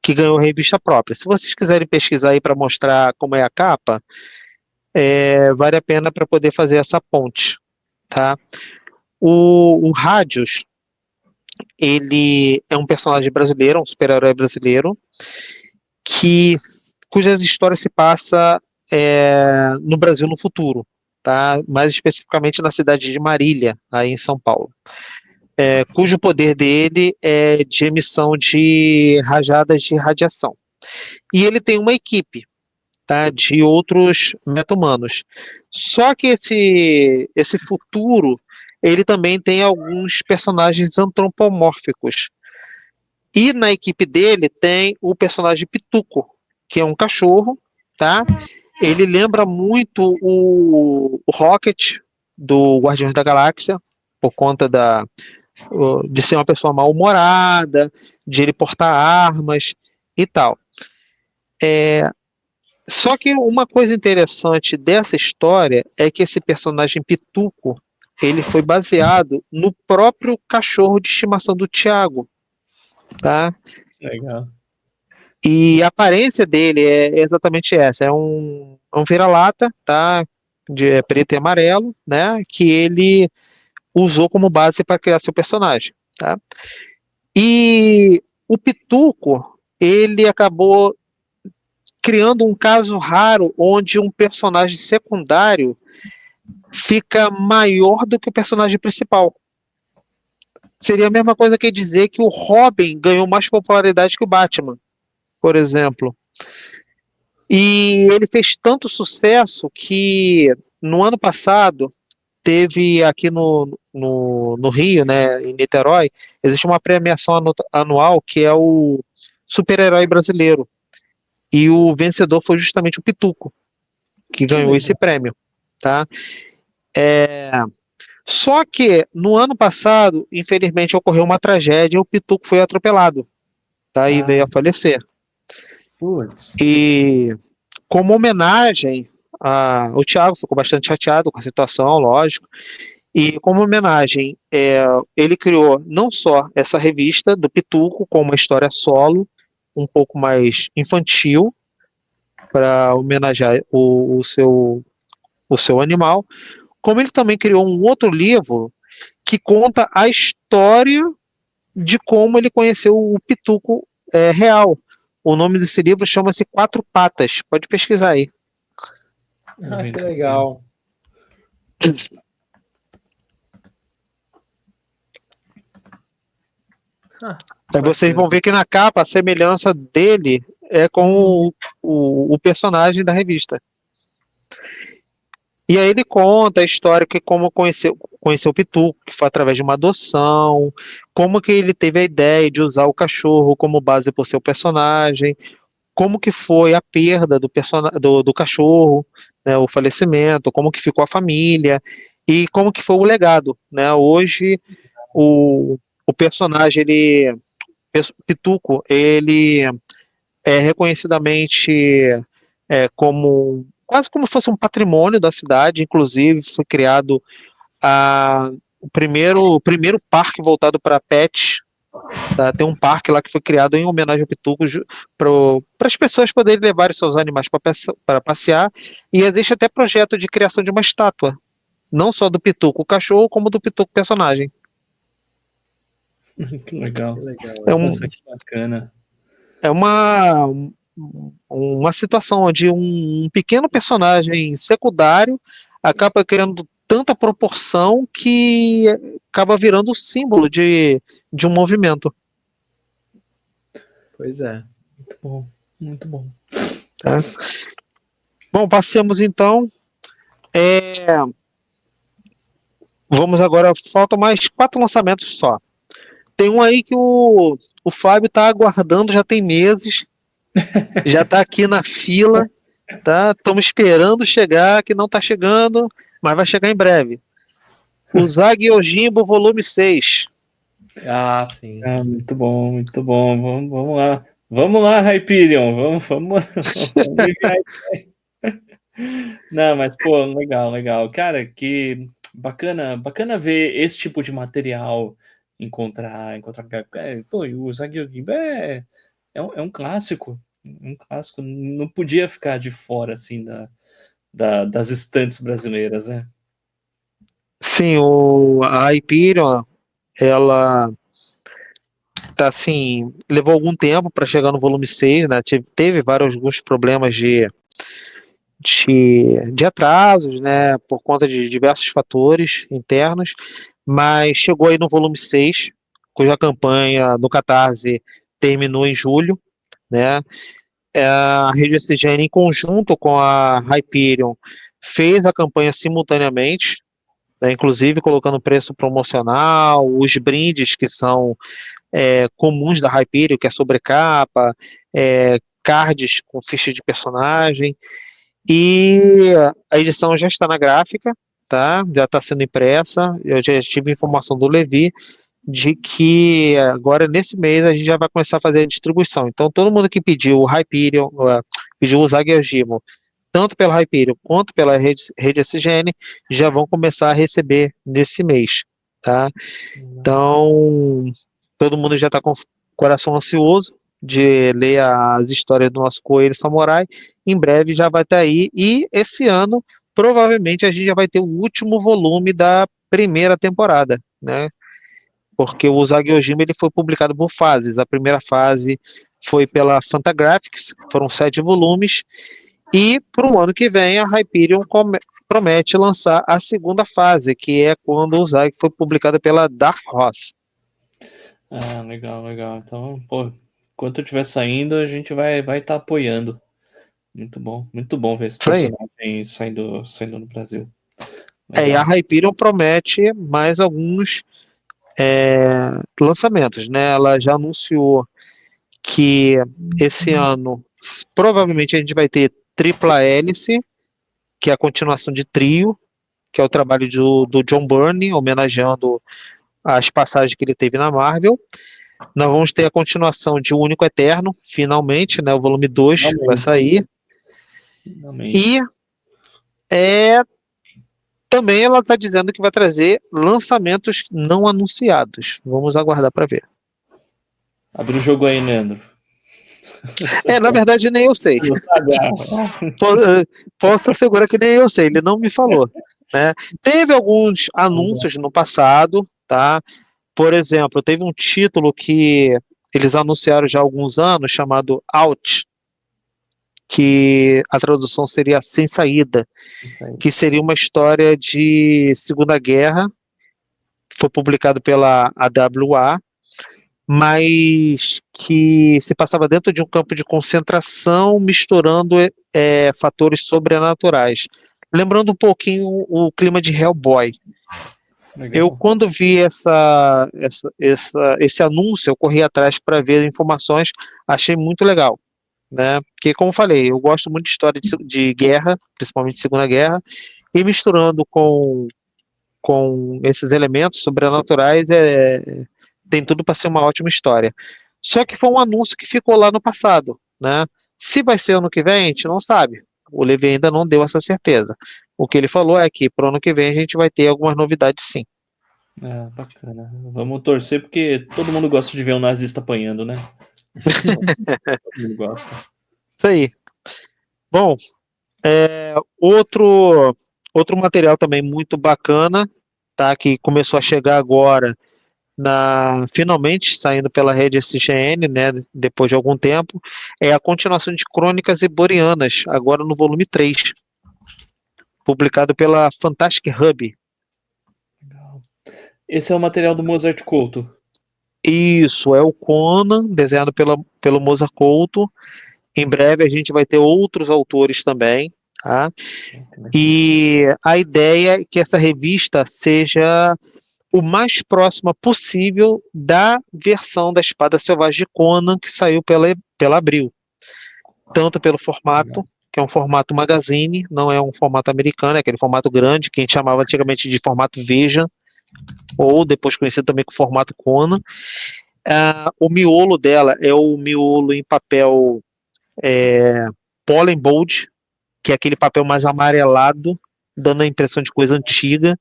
que ganhou revista própria. Se vocês quiserem pesquisar aí para mostrar como é a capa, vale a pena para poder fazer essa ponte. Tá? O Rádios, ele é um personagem brasileiro, um super-herói brasileiro, que, cujas histórias se passa no Brasil no futuro, tá? Mais especificamente na cidade de Marília, aí em São Paulo. Cujo poder dele é de emissão de rajadas de radiação. E ele tem uma equipe, tá, de outros meta-humanos. Só que esse futuro, ele também tem alguns personagens antropomórficos. E na equipe dele tem o personagem Pituco, que é um cachorro, tá? Ele lembra muito o Rocket do Guardiões da Galáxia, por conta de ser uma pessoa mal-humorada, de ele portar armas e tal. Só que uma coisa interessante dessa história é que esse personagem Pituco, ele foi baseado no próprio cachorro de estimação do Thiago, tá? Legal. E a aparência dele é exatamente essa, é um vira-lata, tá? De preto e amarelo, né? Que ele usou como base para criar seu personagem, tá? E o Pituco, ele acabou criando um caso raro onde um personagem secundário fica maior do que o personagem principal. Seria a mesma coisa que dizer que o Robin ganhou mais popularidade que o Batman, por exemplo. E ele fez tanto sucesso que no ano passado teve aqui no Rio, né, em Niterói, existe uma premiação anual que é o super-herói brasileiro. E o vencedor foi justamente o Pituco, que Que ganhou esse legal. prêmio, tá? Só que no ano passado, infelizmente, ocorreu uma tragédia e o Pituco foi atropelado, tá? E veio Ah, a falecer. putz. E como homenagem, o Thiago ficou bastante chateado com a situação, lógico. E como homenagem, ele criou não só essa revista do Pituco, com uma história solo, um pouco mais infantil, para homenagear o seu animal, como ele também criou um outro livro que conta a história de como ele conheceu o Pituco real. O nome desse livro chama-se Quatro Patas. Pode pesquisar aí. Ah, que legal. Aí vocês vão ver que na capa a semelhança dele é com o personagem da revista. E aí ele conta a história que como conheceu o Pituco, que foi através de uma adoção, como que ele teve a ideia de usar o cachorro como base para o seu personagem, como que foi a perda do cachorro, né, o falecimento, como que ficou a família e como que foi o legado, né? Hoje o personagem, Pituco, ele é reconhecidamente como quase como se fosse um patrimônio da cidade, inclusive foi criado o primeiro parque voltado para pets. Tá? Tem um parque lá que foi criado em homenagem ao Pituco para as pessoas poderem levar os seus animais para passear. E existe até projeto de criação de uma estátua, não só do Pituco, o cachorro, como do Pituco personagem. Que legal. Que legal. Nossa, que bacana. É uma situação onde um pequeno personagem secundário acaba criando tanta proporção que acaba virando símbolo de um movimento. Pois é. Muito bom, muito bom. Tá? Bom, passemos então. Vamos agora, faltam mais 4 lançamentos só. Tem um aí que o Fábio está aguardando já tem meses, já está aqui na fila, tá? Estamos esperando chegar, que não está chegando, mas vai chegar em breve. O Zag Yojimbo volume 6. Ah, sim. Muito bom, muito bom. Vamos lá. Vamos lá, Hyperion. Vamos ligar isso aí. Não, mas, pô, legal. Cara, que bacana ver esse tipo de material encontrar. Pô, e o Zag Yojimbo é um clássico. Um clássico. Não podia ficar de fora, assim, das estantes brasileiras, né? Sim, a Hyperion, ela tá assim, levou algum tempo para chegar no volume 6, né? Teve alguns problemas de atrasos, né? Por conta de diversos fatores internos, mas chegou aí no volume 6, cuja campanha no Catarse terminou em julho, né? A Rede Oxigênio, em conjunto com a Hyperion, fez a campanha simultaneamente, né? Inclusive colocando preço promocional, os brindes que são comuns da Hyperion, que é sobrecapa, cards com ficha de personagem, e a edição já está na gráfica, tá? Já está sendo impressa. Eu já tive informação do Levi de que agora nesse mês a gente já vai começar a fazer a distribuição. Então todo mundo que pediu o Hyperion, pediu o Zag Yojimbo, tanto pela Hyperion quanto pela rede SGN, já vão começar a receber nesse mês, tá? Então todo mundo já está com o coração ansioso de ler as histórias do nosso Coelho Samurai. Em breve já vai estar aí. E esse ano, provavelmente, a gente já vai ter o último volume da primeira temporada, né? Porque o Zag Yojimbo ele foi publicado por fases. A primeira fase foi pela Fantagraphics, foram 7 volumes. E para o ano que vem, a Hyperion promete lançar a segunda fase, que é quando o Zag foi publicado pela Dark Horse. Legal. Então, pô, enquanto eu estiver saindo, a gente vai estar apoiando. Muito bom ver esse personagem saindo no Brasil. E a Hyperion promete mais alguns lançamentos, né? Ela já anunciou que esse ano provavelmente a gente vai ter Tripla Hélice, que é a continuação de Trio, que é o trabalho do John Byrne, homenageando as passagens que ele teve na Marvel. Nós vamos ter a continuação de O Único Eterno, finalmente, né? O volume 2 vai sair. Finalmente. E também ela está dizendo que vai trazer lançamentos não anunciados. Vamos aguardar para ver. Abre o jogo aí, Leandro. Na verdade, nem eu sei. Posso assegurar que nem eu sei, ele não me falou. Né? Teve alguns anúncios no passado, tá? Por exemplo, teve um título que eles anunciaram já há alguns anos, chamado Out, que a tradução seria Sem Saída, que seria uma história de Segunda Guerra, que foi publicado pela AWA, mas que se passava dentro de um campo de concentração, misturando fatores sobrenaturais. lembrando um pouquinho o clima de Hellboy. Eu, Legal. quando vi esse anúncio, eu corri atrás para ver informações, achei muito legal, né? Porque, como eu falei, eu gosto muito de história de guerra, principalmente Segunda Guerra, e misturando com esses elementos sobrenaturais, tem tudo para ser uma ótima história. Só que foi um anúncio que ficou lá no passado, né? Se vai ser ano que vem, a gente não sabe. O Levi ainda não deu essa certeza. O que ele falou é que para o ano que vem a gente vai ter algumas novidades, sim. Ah, bacana. Vamos torcer porque todo mundo gosta de ver um nazista apanhando, né? Todo mundo gosta. Isso aí. Bom, outro material também muito bacana, tá? Que começou a chegar agora, finalmente saindo pela rede SGN, né? Depois de algum tempo, é a continuação de Crônicas Iborianas, agora no volume 3, publicado pela Fantastic Hub. Legal. Esse é o material do Mozart Couto. Isso, é o Conan, desenhado pelo Mozart Couto. Em breve a gente vai ter outros autores também, tá? E a ideia é que essa revista seja o mais próxima possível da versão da Espada Selvagem de Conan que saiu pela Abril. Tanto pelo formato, que é um formato magazine, não é um formato americano, é aquele formato grande, que a gente chamava antigamente de formato Veja, ou depois conhecido também como formato Conan. O miolo dela é o miolo em papel Pollen Bold, que é aquele papel mais amarelado, dando a impressão de coisa antiga.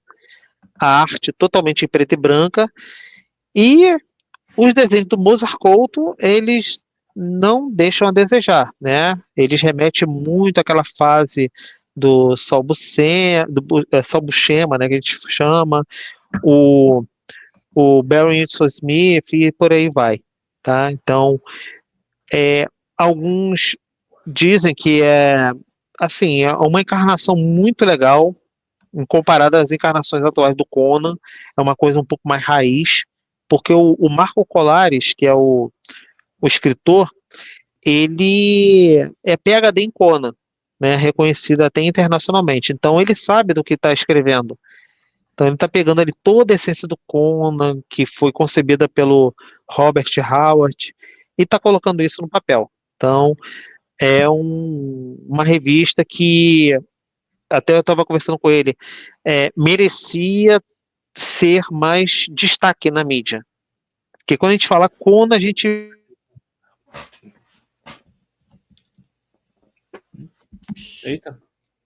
A arte totalmente em preto e branca. E os desenhos do Mozart Couto, eles não deixam a desejar, né? Eles remetem muito àquela fase do Salbucema, né, que a gente chama, o, o Barry Windsor Smith e por aí vai, tá? Então, alguns dizem que assim, é uma encarnação muito legal, comparada às encarnações atuais do Conan, é uma coisa um pouco mais raiz, porque o Marco Colares, que é o escritor, ele é PhD em Conan, né, reconhecido até internacionalmente. Então ele sabe do que está escrevendo. Então ele está pegando ali toda a essência do Conan, que foi concebida pelo Robert Howard, e está colocando isso no papel. Então é uma revista que, até eu estava conversando com ele, merecia ser mais destaque na mídia. Porque quando a gente fala Conan, a gente Eita.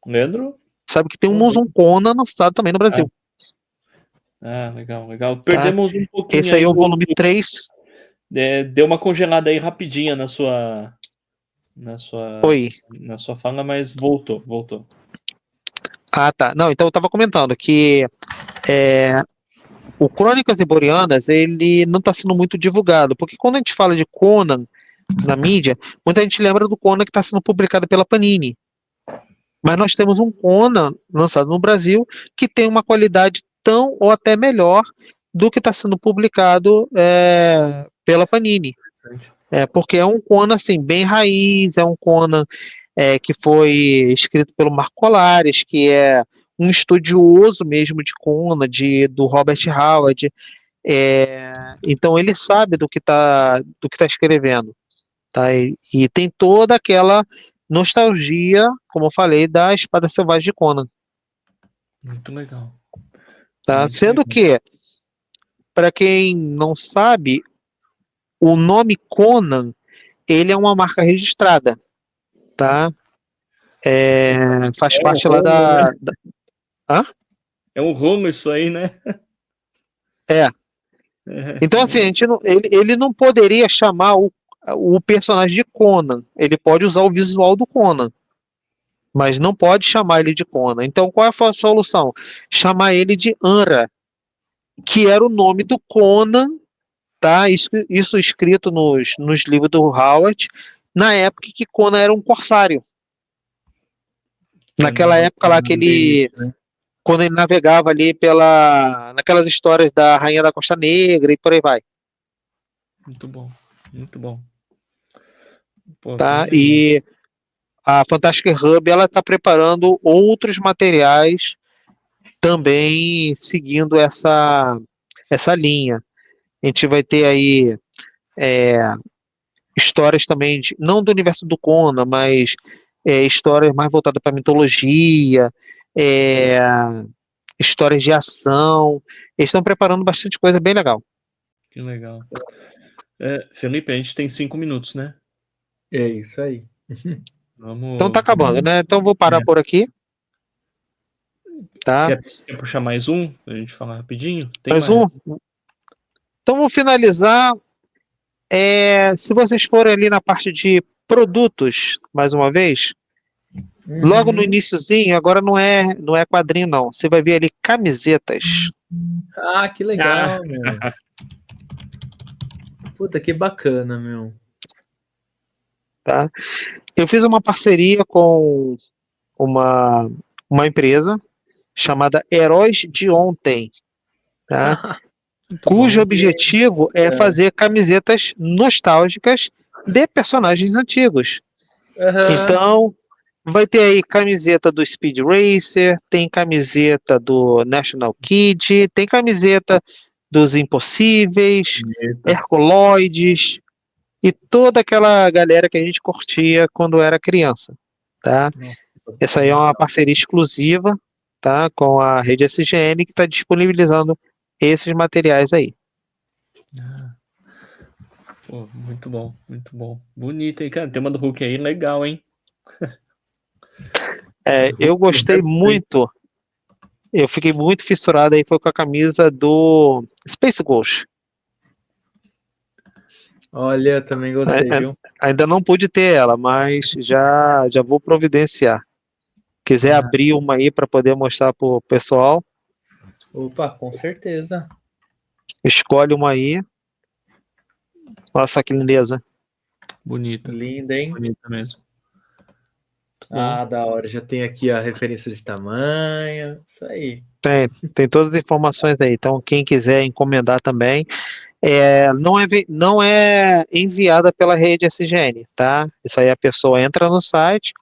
Leandro? sabe que temos um Conan lançado também no Brasil. Legal, legal. Tá? Perdemos um pouquinho Esse aí aí é o volume 3. Deu uma congelada aí rapidinha na sua Oi. fala, mas voltou. Ah, tá. Não, então eu estava comentando que o Crônicas Iborianas, ele não está sendo muito divulgado, porque quando a gente fala de Conan na mídia, muita gente lembra do Conan que está sendo publicado pela Panini. Mas nós temos um Conan lançado no Brasil que tem uma qualidade tão ou até melhor do que está sendo publicado pela Panini. Porque é um Conan assim, bem raiz, é um Conan que foi escrito pelo Marco Colares, que é um estudioso mesmo de Conan, do Robert Howard. Então ele sabe do que tá escrevendo. Tá? E tem toda aquela nostalgia, como eu falei, da Espada Selvagem de Conan. Muito legal. Tá? Muito Sendo legal. que, para quem não sabe, o nome Conan, ele é uma marca registrada, tá? Faz parte lá Romo, né? Hã? É um Romo isso aí, né? É. Então, assim, ele não poderia chamar o personagem de Conan. Ele pode usar o visual do Conan, mas não pode chamar ele de Conan. Então, qual é a solução? Chamar ele de Anra, que era o nome do Conan, tá? Isso escrito nos livros do Howard, na época que Conan era um corsário. Naquela época lá que quando ele navegava ali naquelas histórias da Rainha da Costa Negra e por aí vai. Muito bom, muito bom. Pô, Tá? bem legal. a Fantastic Hub ela está preparando outros materiais também seguindo essa linha. A gente vai ter aí histórias também, não do universo do Conan, mas histórias mais voltadas para mitologia, é, histórias de ação. Eles estão preparando bastante coisa bem legal. Que legal. Felipe, a gente tem 5 minutos, né? É isso aí. Vamos... Então tá acabando, né? Então vou parar por aqui. Tá? Quer puxar mais um? Pra gente falar rapidinho? Tem mais um? Então vou finalizar. Se vocês forem ali na parte de produtos, mais uma vez, logo no iniciozinho, agora não é quadrinho não, você vai ver ali camisetas. Ah, que legal, meu. Puta, que bacana, meu. Tá? Eu fiz uma parceria com uma empresa chamada Heróis de Ontem, tá? Cujo objetivo é fazer camisetas nostálgicas de personagens antigos. Então, vai ter aí camiseta do Speed Racer, tem camiseta do National Kid, tem camiseta dos Impossíveis, Herculoides e toda aquela galera que a gente curtia quando era criança, tá? Essa aí é uma parceria exclusiva, tá? Com a rede SGN que está disponibilizando esses materiais aí. Pô, muito bom, muito bom. Bonito, hein, cara? Tem uma do Hulk aí, legal, hein? Eu gostei muito. Eu fiquei muito fissurado aí, foi com a camisa do Space Ghost. Olha, também gostei, viu? Ainda não pude ter ela, mas já vou providenciar. Quiser abrir uma aí para poder mostrar pro pessoal. Opa, com certeza. Escolhe uma aí. Olha só que lindeza. Bonita. Linda, hein? Bonita mesmo. Ah, da hora. Já tem aqui a referência de tamanho. Isso aí. Tem todas as informações aí. Então, quem quiser encomendar também. Não é enviada pela rede SGN, tá? Isso aí a pessoa entra no site,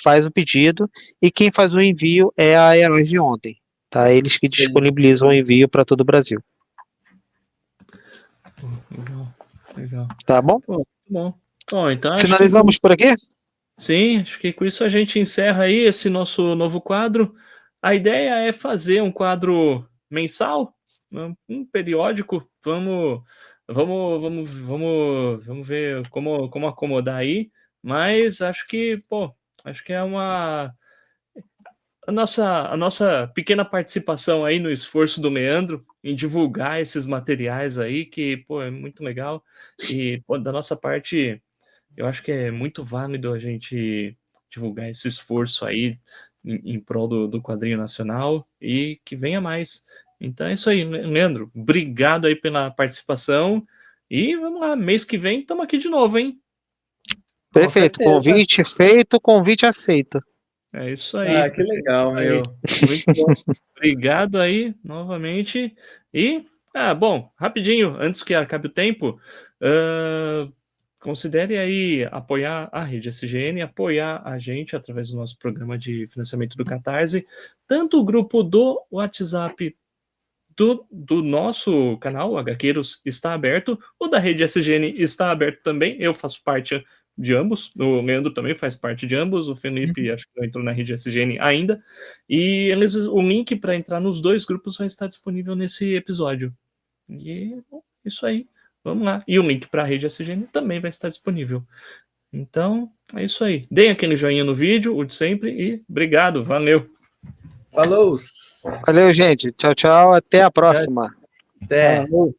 faz o pedido e quem faz o envio é a Heróis de Ontem, tá? Eles que disponibilizam o envio para todo o Brasil. Legal. Tá bom? Bom, então finalizamos por aqui? Sim, acho que com isso a gente encerra aí esse nosso novo quadro. A ideia é fazer um quadro mensal, um periódico. Vamos ver como acomodar aí. Mas acho que é a nossa pequena participação aí no esforço do Leandro em divulgar esses materiais aí, que é muito legal. E da nossa parte, eu acho que é muito válido a gente divulgar esse esforço aí em prol do quadrinho nacional e que venha mais. Então é isso aí, Leandro. Obrigado aí pela participação. E vamos lá, mês que vem estamos aqui de novo, hein? Perfeito. Convite feito, convite aceito. É isso aí. Ah, que legal, meu. Muito bom. Obrigado aí, novamente. E, bom, rapidinho, antes que acabe o tempo, considere aí apoiar a rede SGN, apoiar a gente através do nosso programa de financiamento do Catarse, tanto o grupo do WhatsApp do nosso canal, HQueiros, está aberto, o da rede SGN está aberto também, eu faço parte de ambos, o Leandro também faz parte de ambos, o Felipe acho que não entrou na rede SGN ainda, e o link para entrar nos dois grupos vai estar disponível nesse episódio. E isso aí, vamos lá. E o link para a rede SGN também vai estar disponível. Então, é isso aí. Deem aquele joinha no vídeo, o de sempre, e obrigado, valeu. Falou! Valeu, gente. Tchau, tchau. Até a próxima. Até. Falou.